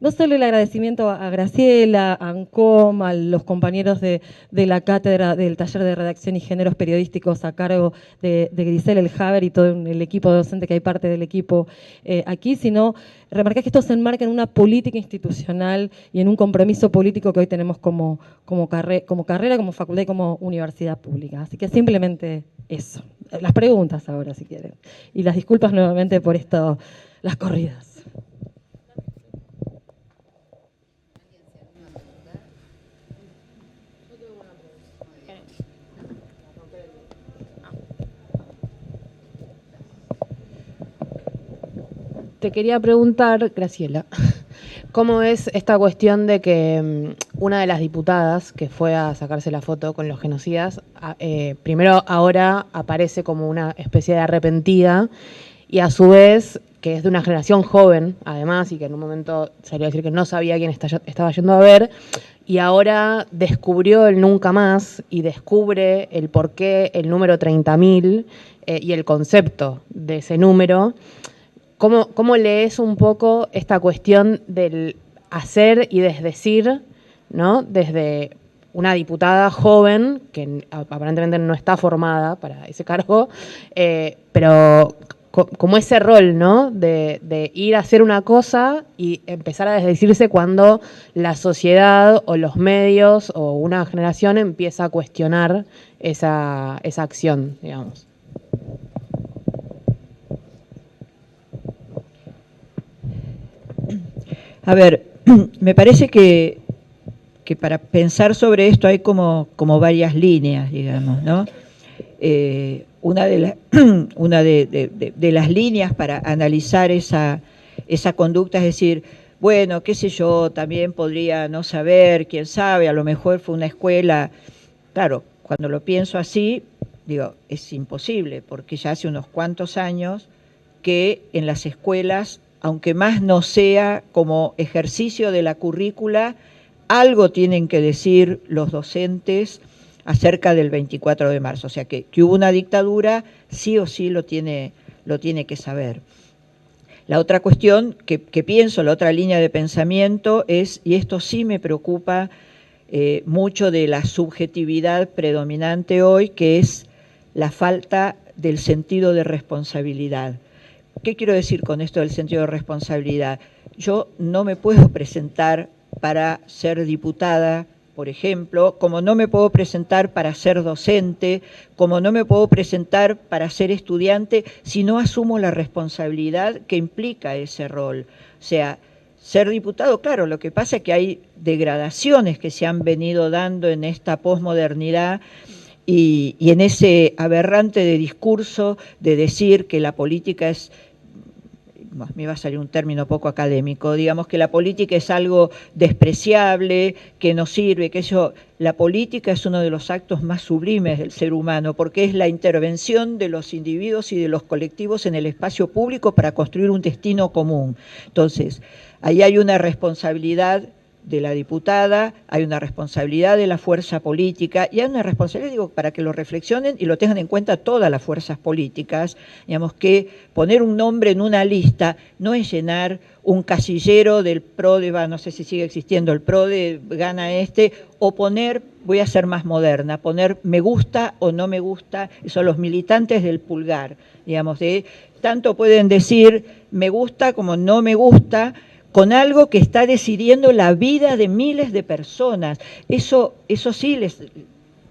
no solo el agradecimiento a Graciela, a ANCOM, a los compañeros de la cátedra del taller de redacción y géneros periodísticos a cargo de Grisel El Haber y todo el equipo docente que hay parte del equipo aquí, sino remarcar que esto se enmarca en una política institucional y en un compromiso político que hoy tenemos como carrera, como facultad y como universidad pública. Así que simplemente eso. Las preguntas ahora, si quieren. Y las disculpas nuevamente por esto, las corridas. Te quería preguntar, Graciela, ¿cómo es esta cuestión de que una de las diputadas que fue a sacarse la foto con los genocidas, primero ahora aparece como una especie de arrepentida y a su vez que es de una generación joven, además, y que en un momento salió a decir que no sabía quién estaba yendo a ver, y ahora descubrió el nunca más y descubre el porqué, el número 30.000 y el concepto de ese número? ¿Cómo lees un poco esta cuestión del hacer y desdecir, ¿no? Desde una diputada joven, que aparentemente no está formada para ese cargo, pero como ese rol, ¿no? De ir a hacer una cosa y empezar a desdecirse cuando la sociedad o los medios o una generación empieza a cuestionar esa acción, digamos. A ver, me parece que para pensar sobre esto hay como varias líneas, digamos, ¿no? Una de las líneas para analizar esa conducta es decir, bueno, qué sé yo, también podría no saber, quién sabe, a lo mejor fue una escuela. Claro, cuando lo pienso así, digo, es imposible, porque ya hace unos cuantos años que en las escuelas, aunque más no sea como ejercicio de la currícula, algo tienen que decir los docentes acerca del 24 de marzo. O sea, que hubo una dictadura, sí o sí lo tiene que saber. La otra cuestión que pienso, la otra línea de pensamiento es, y esto sí me preocupa mucho de la subjetividad predominante hoy, que es la falta del sentido de responsabilidad. ¿Qué quiero decir con esto del sentido de responsabilidad? Yo no me puedo presentar para ser diputada, por ejemplo, como no me puedo presentar para ser docente, como no me puedo presentar para ser estudiante, si no asumo la responsabilidad que implica ese rol. O sea, ser diputado, claro, lo que pasa es que hay degradaciones que se han venido dando en esta posmodernidad y en ese aberrante de discurso de decir que la política es, me va a salir un término poco académico, digamos que la política es algo despreciable, que no sirve, que eso, la política es uno de los actos más sublimes del ser humano, porque es la intervención de los individuos y de los colectivos en el espacio público para construir un destino común. Entonces, ahí hay una responsabilidad de la diputada, hay una responsabilidad de la fuerza política y hay una responsabilidad, digo, para que lo reflexionen y lo tengan en cuenta todas las fuerzas políticas, digamos que poner un nombre en una lista no es llenar un casillero del PRODE, no sé si sigue existiendo el PRODE, gana este, o poner, voy a ser más moderna, poner me gusta o no me gusta, son los militantes del pulgar, digamos, tanto pueden decir me gusta como no me gusta, con algo que está decidiendo la vida de miles de personas. Eso sí, les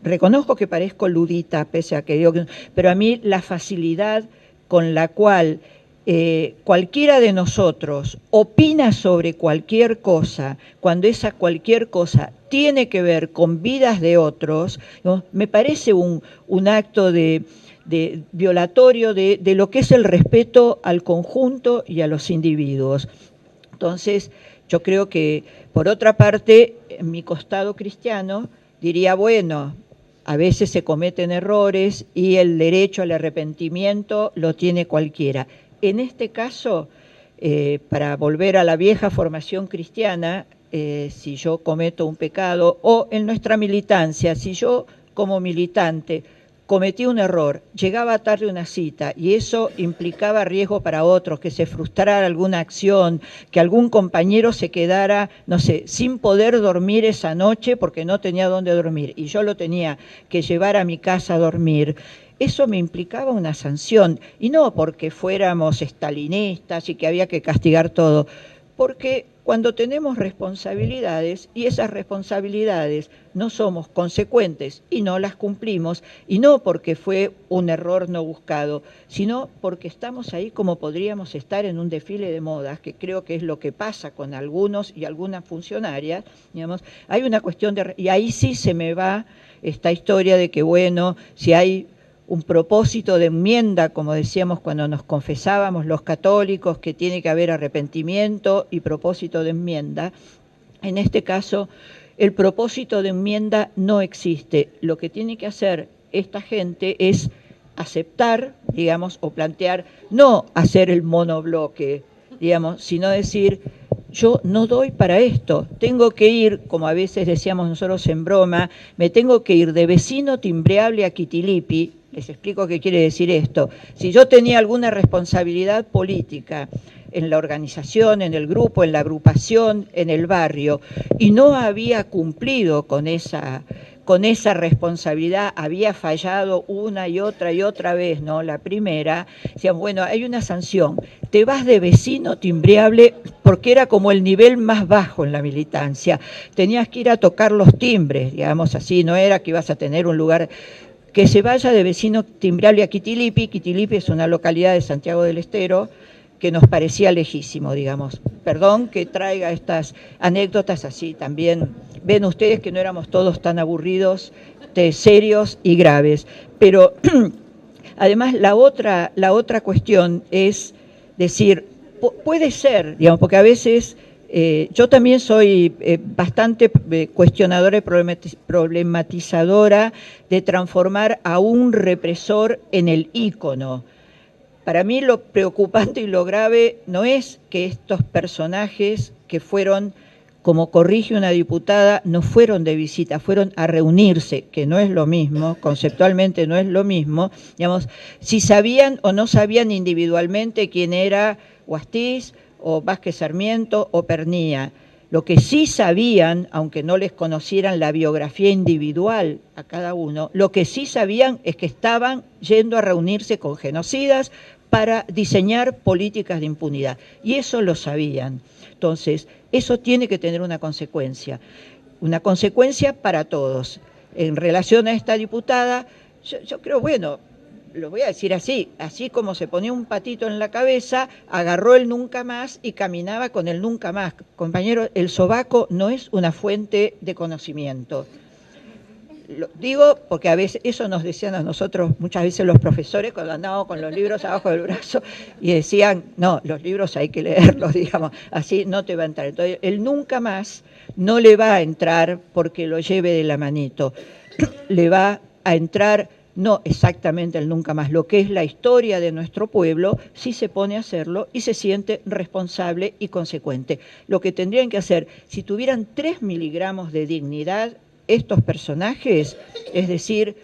reconozco que parezco ludita, pese a que digo que... Pero a mí la facilidad con la cual cualquiera de nosotros opina sobre cualquier cosa, cuando esa cualquier cosa tiene que ver con vidas de otros, ¿no? Me parece un acto de violatorio de lo que es el respeto al conjunto y a los individuos. Entonces, yo creo que, por otra parte, en mi costado cristiano, diría, bueno, a veces se cometen errores y el derecho al arrepentimiento lo tiene cualquiera. En este caso, para volver a la vieja formación cristiana, si yo cometo un pecado, o en nuestra militancia, si yo como militante cometí un error, llegaba tarde a una cita y eso implicaba riesgo para otros, que se frustrara alguna acción, que algún compañero se quedara, no sé, sin poder dormir esa noche porque no tenía dónde dormir y yo lo tenía que llevar a mi casa a dormir. Eso me implicaba una sanción, y no porque fuéramos estalinistas y que había que castigar todo, porque cuando tenemos responsabilidades y esas responsabilidades no somos consecuentes y no las cumplimos, y no porque fue un error no buscado, sino porque estamos ahí como podríamos estar en un desfile de modas, que creo que es lo que pasa con algunos y algunas funcionarias, digamos, hay una cuestión de... Y ahí sí se me va esta historia de que, bueno, si hay un propósito de enmienda, como decíamos cuando nos confesábamos los católicos, que tiene que haber arrepentimiento y propósito de enmienda. En este caso, el propósito de enmienda no existe. Lo que tiene que hacer esta gente es aceptar, digamos, o plantear, no hacer el monobloque, digamos, sino decir, yo no doy para esto, tengo que ir, como a veces decíamos nosotros en broma, me tengo que ir de vecino timbreable a Quitilipi. Les explico qué quiere decir esto. Si yo tenía alguna responsabilidad política en la organización, en el grupo, en la agrupación, en el barrio, y no había cumplido con esa responsabilidad, había fallado una y otra vez, ¿no? La primera, decían, bueno, hay una sanción, te vas de vecino timbreable, porque era como el nivel más bajo en la militancia, tenías que ir a tocar los timbres, digamos así, no era que ibas a tener un lugar... Que se vaya de vecino timbreable a Quitilipi. Quitilipi es una localidad de Santiago del Estero que nos parecía lejísimo, digamos. Perdón que traiga estas anécdotas así también. Ven ustedes que no éramos todos tan aburridos, serios y graves. Pero además la otra cuestión es decir, puede ser, digamos, porque a veces... yo también soy bastante cuestionadora y problematizadora de transformar a un represor en el ícono. Para mí lo preocupante y lo grave no es que estos personajes que fueron, como corrige una diputada, no fueron de visita, fueron a reunirse, que no es lo mismo, conceptualmente no es lo mismo, digamos, si sabían o no sabían individualmente quién era Guastiz, o Vázquez Sarmiento o Pernía. Lo que sí sabían, aunque no les conocieran la biografía individual a cada uno, lo que sí sabían es que estaban yendo a reunirse con genocidas para diseñar políticas de impunidad. Y eso lo sabían. Entonces, eso tiene que tener una consecuencia para todos. En relación a esta diputada, yo creo, bueno, lo voy a decir así como se ponía un patito en la cabeza, agarró el nunca más y caminaba con el nunca más. Compañero, el sobaco no es una fuente de conocimiento. Lo digo porque a veces, eso nos decían a nosotros muchas veces los profesores cuando andábamos con los libros abajo del brazo y decían, no, los libros hay que leerlos, digamos, así no te va a entrar. Entonces, el nunca más no le va a entrar porque lo lleve de la manito, le va a entrar no exactamente el nunca más, lo que es la historia de nuestro pueblo, si se pone a hacerlo y se siente responsable y consecuente. Lo que tendrían que hacer, si tuvieran 3 miligramos de dignidad, estos personajes, es decir,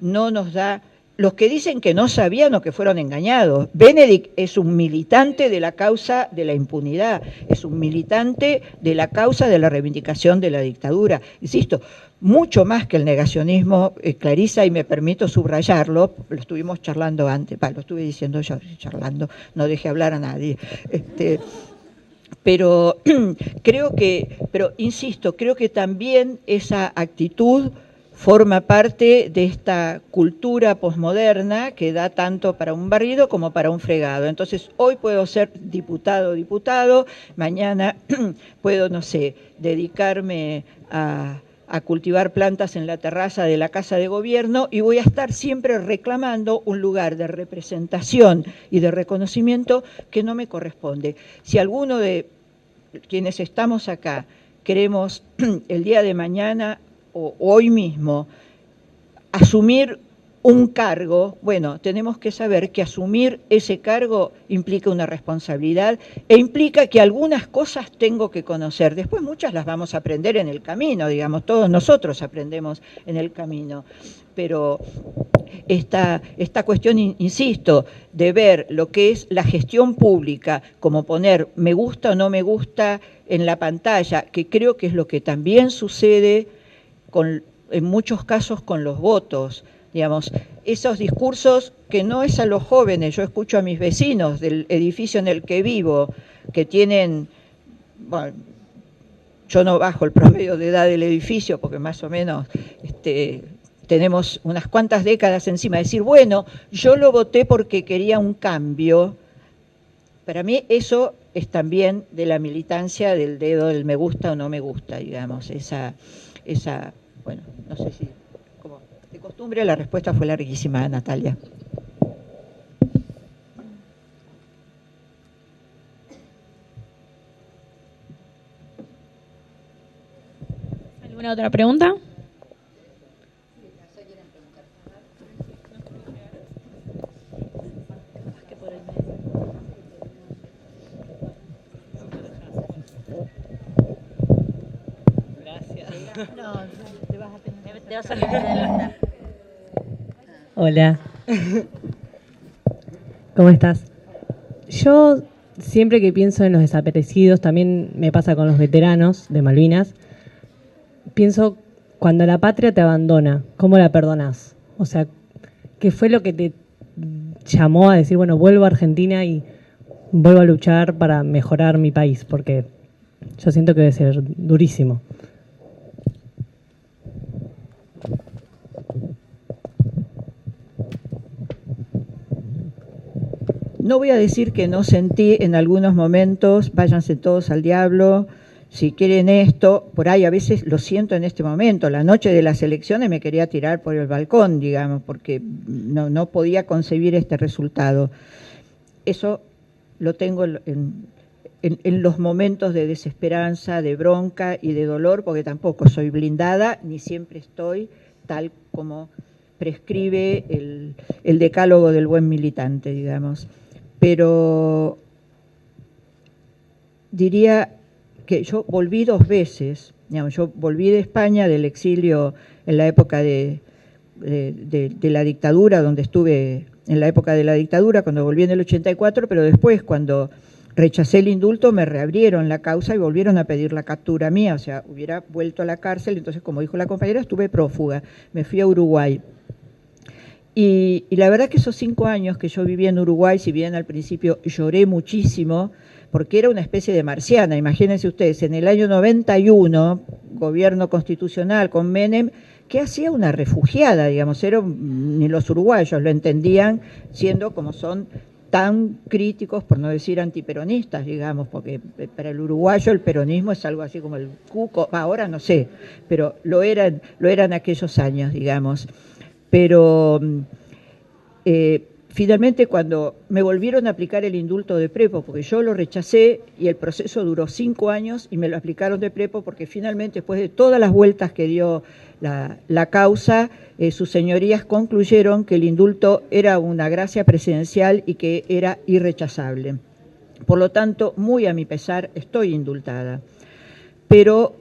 no nos da... Los que dicen que no sabían o que fueron engañados. Benedict es un militante de la causa de la impunidad, es un militante de la causa de la reivindicación de la dictadura. Insisto, mucho más que el negacionismo, Clarisa, y me permito subrayarlo, lo estuvimos charlando antes, lo estuve diciendo yo, charlando, no dejé hablar a nadie. Pero insisto, creo que también esa actitud forma parte de esta cultura posmoderna que da tanto para un barrido como para un fregado. Entonces, hoy puedo ser diputado, mañana puedo, no sé, dedicarme a cultivar plantas en la terraza de la Casa de Gobierno y voy a estar siempre reclamando un lugar de representación y de reconocimiento que no me corresponde. Si alguno de quienes estamos acá queremos el día de mañana o hoy mismo asumir un cargo, bueno, tenemos que saber que asumir ese cargo implica una responsabilidad e implica que algunas cosas tengo que conocer. Después muchas las vamos a aprender en el camino, digamos, todos nosotros aprendemos en el camino. Pero esta cuestión, insisto, de ver lo que es la gestión pública, como poner me gusta o no me gusta en la pantalla, que creo que es lo que también sucede en muchos casos con los votos, digamos, esos discursos que no es a los jóvenes, yo escucho a mis vecinos del edificio en el que vivo, que tienen, bueno, yo no bajo el promedio de edad del edificio porque más o menos tenemos unas cuantas décadas encima, decir, bueno, yo lo voté porque quería un cambio. Para mí eso es también de la militancia del dedo del me gusta o no me gusta, digamos, esa bueno, no sé si, como de costumbre, la respuesta fue larguísima, Natalia. ¿Alguna otra pregunta? Hola. ¿Cómo estás? Yo siempre que pienso en los desaparecidos, también me pasa con los veteranos de Malvinas, pienso cuando la patria te abandona, ¿cómo la perdonás? O sea, ¿qué fue lo que te llamó a decir, bueno, vuelvo a Argentina y vuelvo a luchar para mejorar mi país? Porque yo siento que debe ser durísimo. No voy a decir que no sentí en algunos momentos, váyanse todos al diablo, si quieren esto, por ahí a veces lo siento en este momento. La noche de las elecciones me quería tirar por el balcón, digamos, porque no podía concebir este resultado. Eso lo tengo en los momentos de desesperanza, de bronca y de dolor, porque tampoco soy blindada, ni siempre estoy tal como prescribe el decálogo del buen militante, digamos. Pero diría que yo volví 2 veces, digamos, yo volví de España, del exilio en la época de la dictadura, donde estuve en la época de la dictadura, cuando volví en el 84, pero después cuando rechacé el indulto me reabrieron la causa y volvieron a pedir la captura mía, o sea, hubiera vuelto a la cárcel, entonces como dijo la compañera, estuve prófuga, me fui a Uruguay. Y la verdad que esos 5 años que yo viví en Uruguay, si bien al principio lloré muchísimo, porque era una especie de marciana, imagínense ustedes, en el año 91, gobierno constitucional con Menem, ¿qué hacía una refugiada? Digamos, ni los uruguayos lo entendían, siendo como son tan críticos, por no decir antiperonistas, digamos, porque para el uruguayo el peronismo es algo así como el cuco, ahora no sé, pero lo eran aquellos años, digamos. Pero finalmente cuando me volvieron a aplicar el indulto de prepo, porque yo lo rechacé y el proceso duró 5 años y me lo aplicaron de prepo porque finalmente después de todas las vueltas que dio la causa, sus señorías concluyeron que el indulto era una gracia presidencial y que era irrechazable. Por lo tanto, muy a mi pesar, estoy indultada. Pero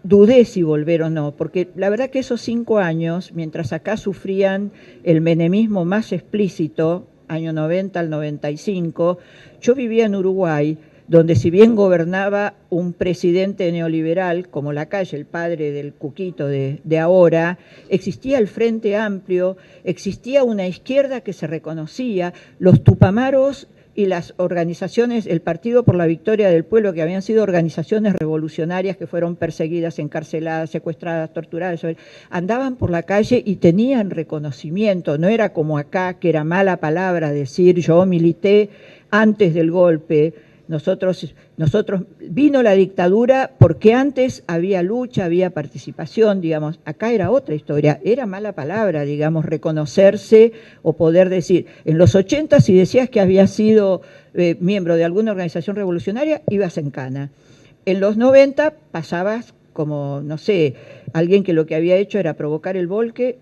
dudé si volver o no, porque la verdad que esos 5 años, mientras acá sufrían el menemismo más explícito, año 90 al 95, yo vivía en Uruguay, donde si bien gobernaba un presidente neoliberal, como Lacalle, el padre del Cuquito de ahora, existía el Frente Amplio, existía una izquierda que se reconocía, los tupamaros y las organizaciones, el Partido por la Victoria del Pueblo, que habían sido organizaciones revolucionarias que fueron perseguidas, encarceladas, secuestradas, torturadas, andaban por la calle y tenían reconocimiento, no era como acá, que era mala palabra decir yo milité antes del golpe. Nosotros vino la dictadura porque antes había lucha, había participación, digamos, acá era otra historia, era mala palabra, digamos, reconocerse o poder decir. En los 80 si decías que habías sido miembro de alguna organización revolucionaria, ibas en cana. En los 90 pasabas como, no sé, alguien que lo que había hecho era provocar el golpe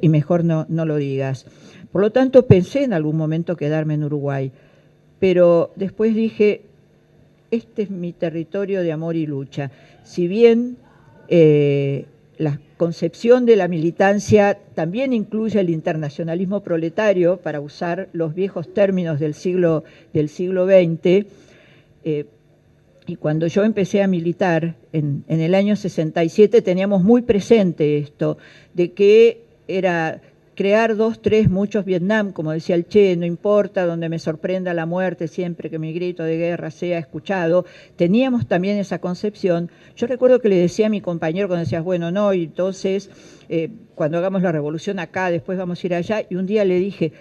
y mejor no lo digas. Por lo tanto, pensé en algún momento quedarme en Uruguay. Pero después dije, este es mi territorio de amor y lucha. Si bien la concepción de la militancia también incluye el internacionalismo proletario, para usar los viejos términos del siglo XX, y cuando yo empecé a militar en el año 67 teníamos muy presente esto, de que era crear 2, 3, muchos Vietnam, como decía el Che, no importa donde me sorprenda la muerte, siempre que mi grito de guerra sea escuchado. Teníamos también esa concepción. Yo recuerdo que le decía a mi compañero cuando decías, bueno, no, y entonces cuando hagamos la revolución acá, después vamos a ir allá, y un día le dije,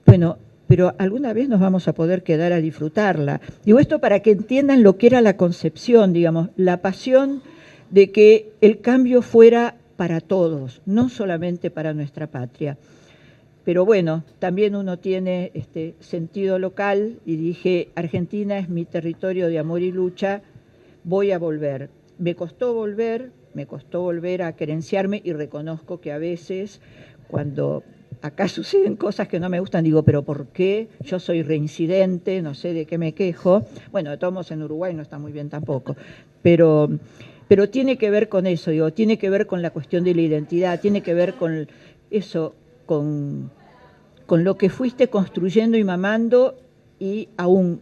bueno, pero alguna vez nos vamos a poder quedar a disfrutarla. Digo esto para que entiendan lo que era la concepción, digamos, la pasión de que el cambio fuera para todos, no solamente para nuestra patria. Pero bueno, también uno tiene sentido local y dije, Argentina es mi territorio de amor y lucha, voy a volver. Me costó volver a querenciarme y reconozco que a veces cuando acá suceden cosas que no me gustan, digo, pero ¿por qué? Yo soy reincidente, no sé de qué me quejo. Bueno, de todos modos en Uruguay no está muy bien tampoco, pero tiene que ver con eso, digo, tiene que ver con la cuestión de la identidad, tiene que ver con eso, con lo que fuiste construyendo y mamando, y aún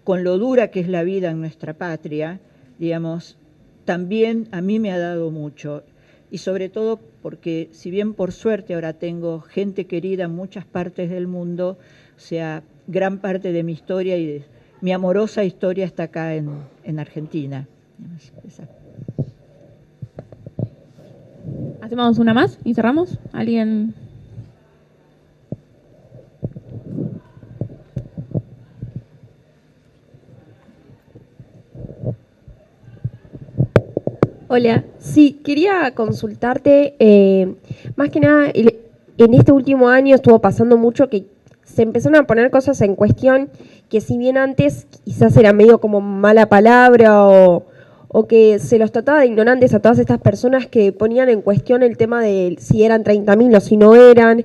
con lo dura que es la vida en nuestra patria, digamos, también a mí me ha dado mucho. Y sobre todo porque, si bien por suerte ahora tengo gente querida en muchas partes del mundo, o sea, gran parte de mi historia y de mi amorosa historia está acá en Argentina. ¿Hacemos una más y cerramos? ¿Alguien? Hola, sí, quería consultarte, más que nada, en este último año estuvo pasando mucho que se empezaron a poner cosas en cuestión que si bien antes quizás era medio como mala palabra o que se los trataba de ignorantes a todas estas personas que ponían en cuestión el tema de si eran 30.000 o si no eran,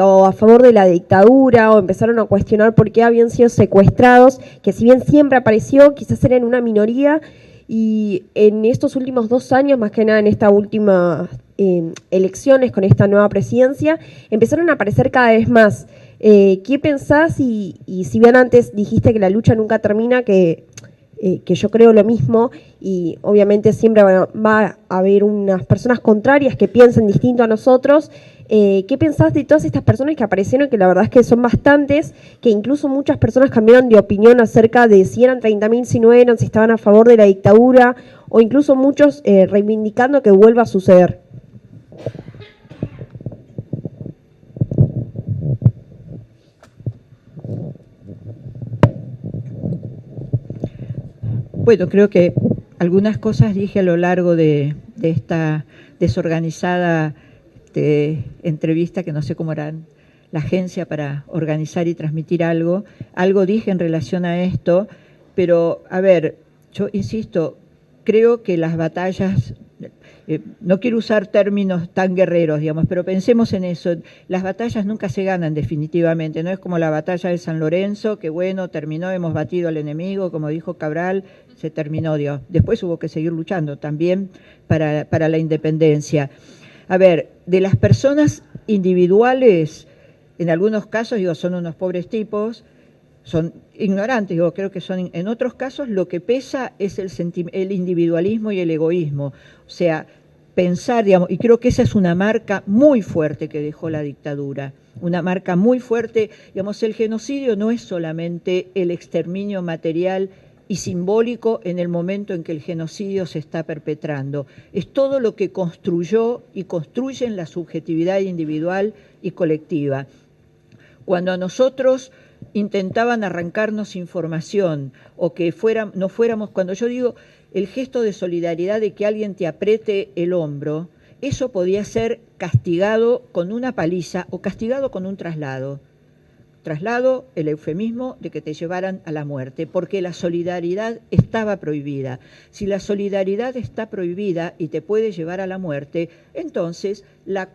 o a favor de la dictadura, o empezaron a cuestionar por qué habían sido secuestrados, que si bien siempre apareció, quizás eran una minoría. Y en estos últimos 2 años, más que nada en estas últimas elecciones con esta nueva presidencia, empezaron a aparecer cada vez más. ¿Qué pensás? Y si bien antes dijiste que la lucha nunca termina, que que yo creo lo mismo, y obviamente siempre va a haber unas personas contrarias que piensen distinto a nosotros. ¿Qué pensás de todas estas personas que aparecieron, que la verdad es que son bastantes, que incluso muchas personas cambiaron de opinión acerca de si eran 30.000, si no eran, si estaban a favor de la dictadura, o incluso muchos reivindicando que vuelva a suceder? Bueno, creo que algunas cosas dije a lo largo de esta desorganizada entrevista, que no sé cómo era la agencia para organizar y transmitir algo. Algo dije en relación a esto, pero a ver, yo insisto, creo que las batallas, no quiero usar términos tan guerreros, digamos, pero pensemos en eso. Las batallas nunca se ganan definitivamente, no es como la batalla de San Lorenzo, que bueno, terminó, hemos batido al enemigo, como dijo Cabral, se terminó, Dios. Después hubo que seguir luchando también para la independencia. A ver, de las personas individuales, en algunos casos, digo, son unos pobres tipos, son ignorantes, digo, creo que son, en otros casos lo que pesa es el individualismo y el egoísmo. O sea, pensar, digamos, y creo que esa es una marca muy fuerte que dejó la dictadura, una marca muy fuerte, digamos, el genocidio no es solamente el exterminio material y simbólico en el momento en que el genocidio se está perpetrando, es todo lo que construyó y construye en la subjetividad individual y colectiva. Cuando a nosotros intentaban arrancarnos información o que no fuéramos, cuando yo digo el gesto de solidaridad de que alguien te apriete el hombro, eso podía ser castigado con una paliza o castigado con un traslado. Traslado, el eufemismo de que te llevaran a la muerte, porque la solidaridad estaba prohibida. Si la solidaridad está prohibida y te puede llevar a la muerte, entonces la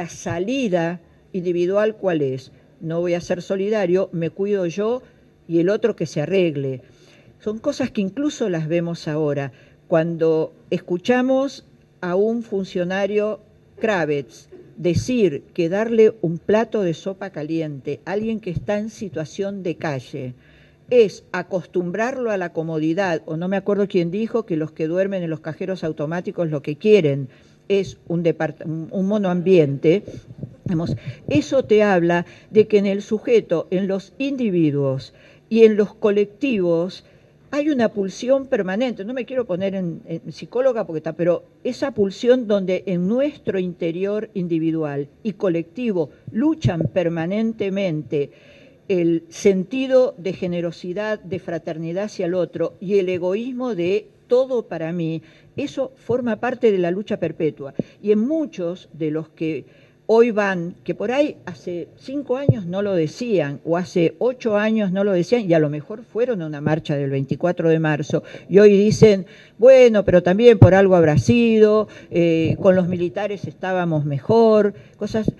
salida individual, ¿cuál es? No voy a ser solidario, me cuido yo y el otro que se arregle. Son cosas que incluso las vemos ahora. Cuando escuchamos a un funcionario Kravets decir que darle un plato de sopa caliente a alguien que está en situación de calle es acostumbrarlo a la comodidad, o no me acuerdo quién dijo que los que duermen en los cajeros automáticos lo que quieren es un monoambiente, eso te habla de que en el sujeto, en los individuos y en los colectivos hay una pulsión permanente. No me quiero poner en psicóloga, pero esa pulsión donde en nuestro interior individual y colectivo luchan permanentemente el sentido de generosidad, de fraternidad hacia el otro y el egoísmo de todo para mí, eso forma parte de la lucha perpetua. Y en muchos de los que hoy van, que por ahí hace 5 años no lo decían, o hace 8 años no lo decían, y a lo mejor fueron a una marcha del 24 de marzo, y hoy dicen, bueno, pero también por algo habrá sido, con los militares estábamos mejor, cosas,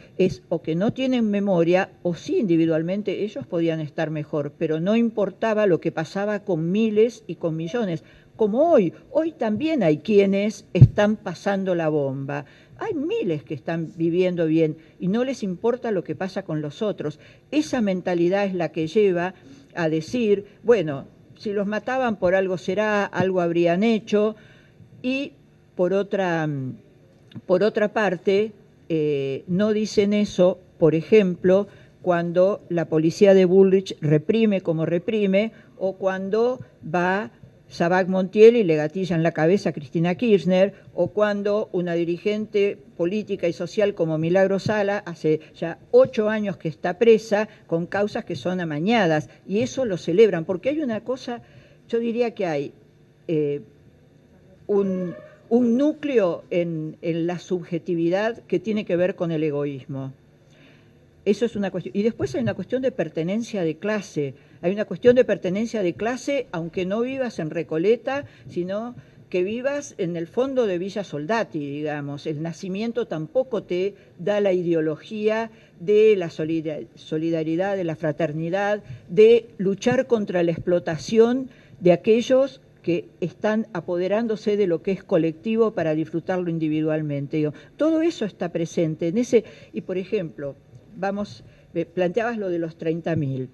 o que no tienen memoria, o sí individualmente ellos podían estar mejor, pero no importaba lo que pasaba con miles y con millones, como hoy también hay quienes están pasando la bomba. Hay miles que están viviendo bien y no les importa lo que pasa con los otros. Esa mentalidad es la que lleva a decir, bueno, si los mataban por algo será, algo habrían hecho. Y por otra parte, no dicen eso, por ejemplo, cuando la policía de Bullrich reprime como reprime o cuando va Sabac Montiel y le gatillan la cabeza a Cristina Kirchner, o cuando una dirigente política y social como Milagros Sala hace ya 8 años que está presa con causas que son amañadas, y eso lo celebran, porque hay una cosa, yo diría que hay un núcleo en la subjetividad que tiene que ver con el egoísmo. Eso es una cuestión. Y después hay una cuestión de pertenencia de clase. Hay una cuestión de pertenencia de clase, aunque no vivas en Recoleta, sino que vivas en el fondo de Villa Soldati, digamos. El nacimiento tampoco te da la ideología de la solidaridad, de la fraternidad, de luchar contra la explotación de aquellos que están apoderándose de lo que es colectivo para disfrutarlo individualmente. Todo eso está presente en ese. Y, por ejemplo, planteabas lo de los 30.000.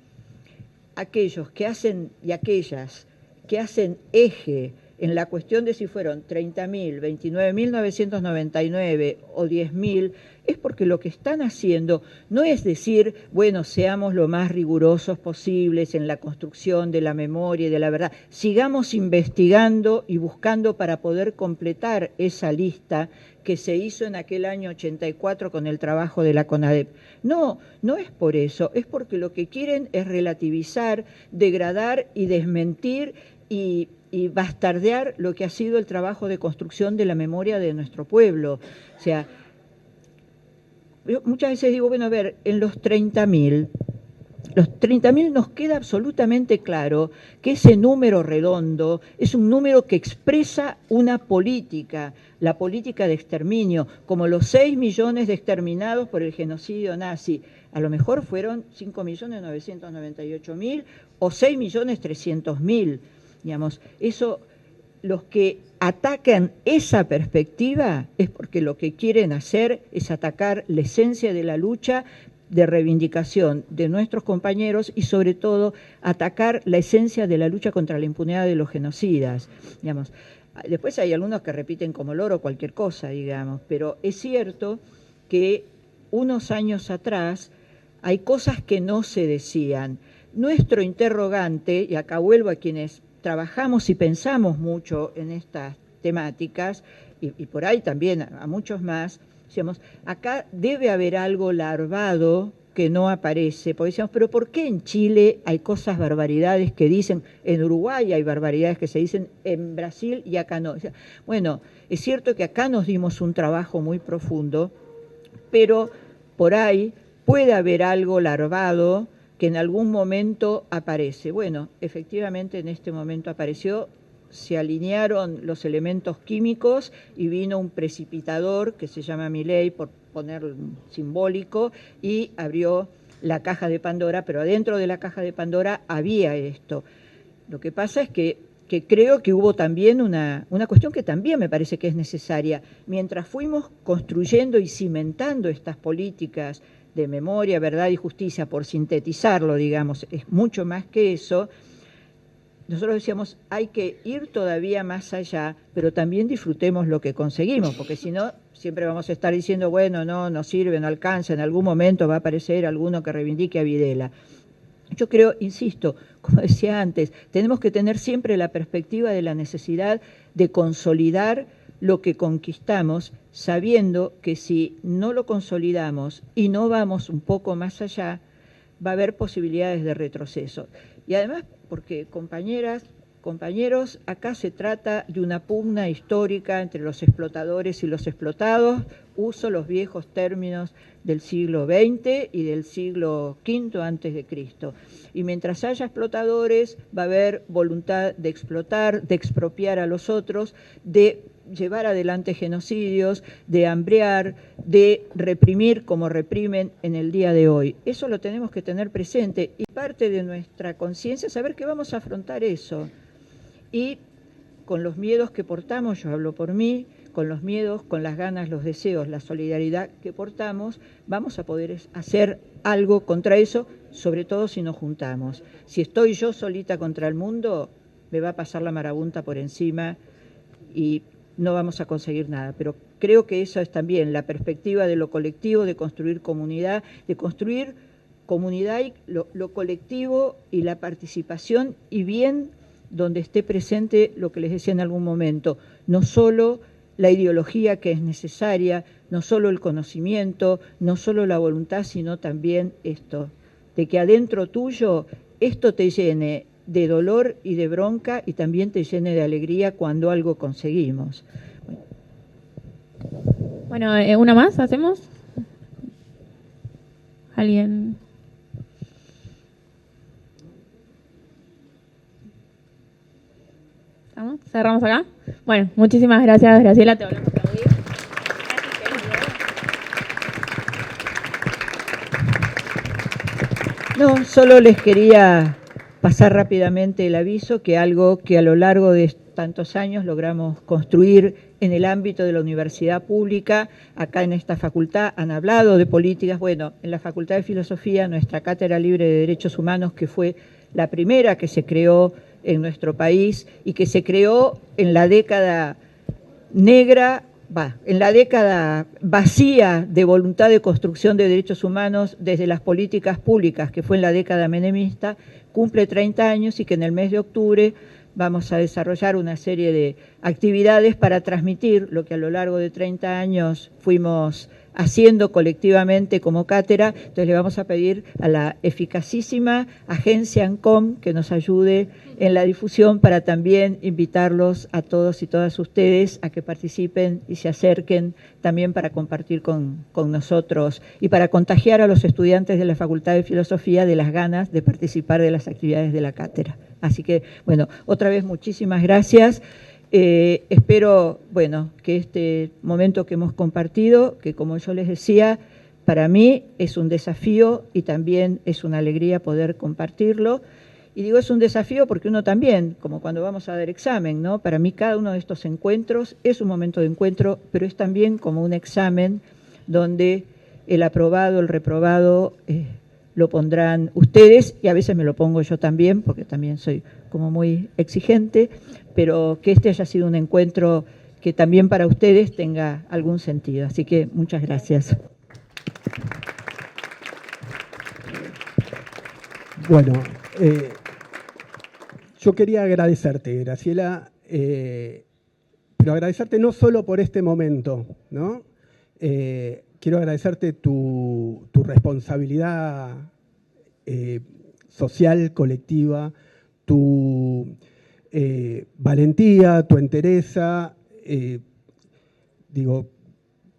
Aquellos que hacen y aquellas que hacen eje en la cuestión de si fueron 30.000, 29.999 o 10.000, es porque lo que están haciendo no es decir, bueno, seamos lo más rigurosos posibles en la construcción de la memoria y de la verdad, sigamos investigando y buscando para poder completar esa lista que se hizo en aquel año 84 con el trabajo de la CONADEP. No, no es por eso, es porque lo que quieren es relativizar, degradar y desmentir y bastardear lo que ha sido el trabajo de construcción de la memoria de nuestro pueblo. O sea, yo muchas veces digo, bueno, a ver, en los 30.000 nos queda absolutamente claro que ese número redondo es un número que expresa una política, la política de exterminio, como los 6 millones de exterminados por el genocidio nazi. A lo mejor fueron 5.998.000 o 6.300.000. Digamos, eso, los que atacan esa perspectiva es porque lo que quieren hacer es atacar la esencia de la lucha de reivindicación de nuestros compañeros y sobre todo atacar la esencia de la lucha contra la impunidad de los genocidas. Digamos, después hay algunos que repiten como loro cualquier cosa, digamos, pero es cierto que unos años atrás hay cosas que no se decían. Nuestro interrogante, y acá vuelvo a quienes trabajamos y pensamos mucho en estas temáticas, y por ahí también a muchos más, decíamos, acá debe haber algo larvado que no aparece, porque decíamos, pero ¿por qué en Chile hay cosas, barbaridades que dicen, en Uruguay hay barbaridades que se dicen, en Brasil y acá no? Bueno, es cierto que acá nos dimos un trabajo muy profundo, pero por ahí puede haber algo larvado que en algún momento aparece. Bueno, efectivamente en este momento apareció, se alinearon los elementos químicos y vino un precipitador que se llama Milei, por poner simbólico, y abrió la caja de Pandora, pero adentro de la caja de Pandora había esto. Lo que pasa es que creo que hubo también una cuestión que también me parece que es necesaria. Mientras fuimos construyendo y cimentando estas políticas de memoria, verdad y justicia, por sintetizarlo, digamos, es mucho más que eso, nosotros decíamos, hay que ir todavía más allá, pero también disfrutemos lo que conseguimos, porque si no, siempre vamos a estar diciendo, bueno, no sirve, no alcanza, en algún momento va a aparecer alguno que reivindique a Videla. Yo creo, insisto, como decía antes, tenemos que tener siempre la perspectiva de la necesidad de consolidar lo que conquistamos, sabiendo que si no lo consolidamos y no vamos un poco más allá, va a haber posibilidades de retroceso. Y además, porque compañeras, compañeros, acá se trata de una pugna histórica entre los explotadores y los explotados. Uso los viejos términos del siglo XX y del siglo V antes de Cristo. Y mientras haya explotadores, va a haber voluntad de explotar, de expropiar a los otros, de llevar adelante genocidios, de hambrear, de reprimir como reprimen en el día de hoy. Eso lo tenemos que tener presente y parte de nuestra conciencia es saber que vamos a afrontar eso. Y con los miedos que portamos, yo hablo por mí, con los miedos, con las ganas, los deseos, la solidaridad que portamos, vamos a poder hacer algo contra eso, sobre todo si nos juntamos. Si estoy yo solita contra el mundo, me va a pasar la marabunta por encima y no vamos a conseguir nada, pero creo que eso es también la perspectiva de lo colectivo, de construir comunidad y lo colectivo y la participación y bien donde esté presente lo que les decía en algún momento, no solo la ideología que es necesaria, no solo el conocimiento, no solo la voluntad, sino también esto, de que adentro tuyo esto te llene de dolor y de bronca y también te llene de alegría cuando algo conseguimos. Bueno, ¿una más hacemos? ¿Alguien? ¿Estamos? ¿Cerramos acá? Bueno, muchísimas gracias, Graciela, te volvemos a aplaudir. No, solo les quería pasar rápidamente el aviso que algo que a lo largo de tantos años logramos construir en el ámbito de la universidad pública, acá en esta facultad han hablado de políticas, bueno, en la Facultad de Filosofía, nuestra Cátedra Libre de Derechos Humanos, que fue la primera que se creó en nuestro país y que se creó en la década negra, en la década vacía de voluntad de construcción de derechos humanos desde las políticas públicas, que fue en la década menemista, cumple 30 años y que en el mes de octubre vamos a desarrollar una serie de actividades para transmitir lo que a lo largo de 30 años fuimos haciendo colectivamente como cátedra. Entonces le vamos a pedir a la eficacísima agencia ANCOM que nos ayude en la difusión para también invitarlos a todos y todas ustedes a que participen y se acerquen también para compartir con nosotros y para contagiar a los estudiantes de la Facultad de Filosofía de las ganas de participar de las actividades de la cátedra. Así que, bueno, otra vez muchísimas gracias. Espero, bueno, que este momento que hemos compartido, que como yo les decía, para mí es un desafío y también es una alegría poder compartirlo. Y digo es un desafío porque uno también, como cuando vamos a dar examen, ¿no? Para mí cada uno de estos encuentros es un momento de encuentro, pero es también como un examen donde el aprobado, el reprobado, lo pondrán ustedes y a veces me lo pongo yo también, porque también soy como muy exigente, pero que este haya sido un encuentro que también para ustedes tenga algún sentido. Así que muchas gracias. Bueno, yo quería agradecerte, Graciela, pero agradecerte no solo por este momento, ¿no? Quiero agradecerte tu responsabilidad social, colectiva, tu valentía, tu entereza.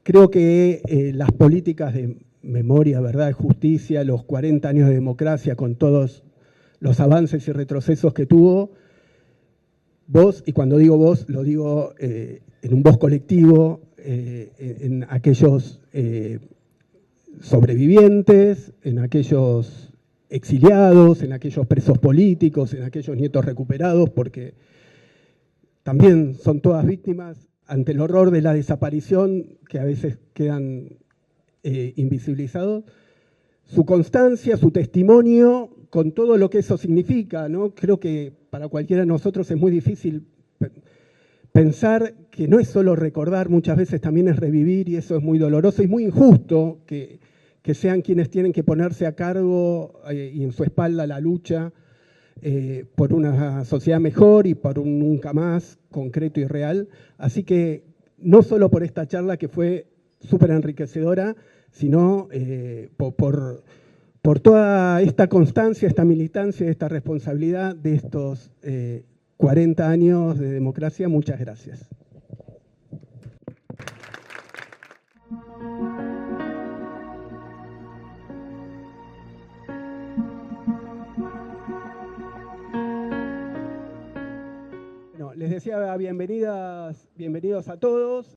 Creo que las políticas de memoria, verdad y justicia, los 40 años de democracia con todos los avances y retrocesos que tuvo, vos, y cuando digo vos, lo digo en un vos colectivo, en aquellos sobrevivientes, en aquellos exiliados, en aquellos presos políticos, en aquellos nietos recuperados, porque también son todas víctimas ante el horror de la desaparición, que a veces quedan invisibilizados. Su constancia, su testimonio, con todo lo que eso significa, ¿no? Creo que para cualquiera de nosotros es muy difícil pensar que no es solo recordar, muchas veces también es revivir, y eso es muy doloroso y muy injusto que sean quienes tienen que ponerse a cargo y en su espalda la lucha por una sociedad mejor y por un nunca más concreto y real. Así que no solo por esta charla que fue súper enriquecedora, sino por toda esta constancia, esta militancia, esta responsabilidad de estos 40 años de democracia. Muchas gracias. Bueno, les decía bienvenidos a todos.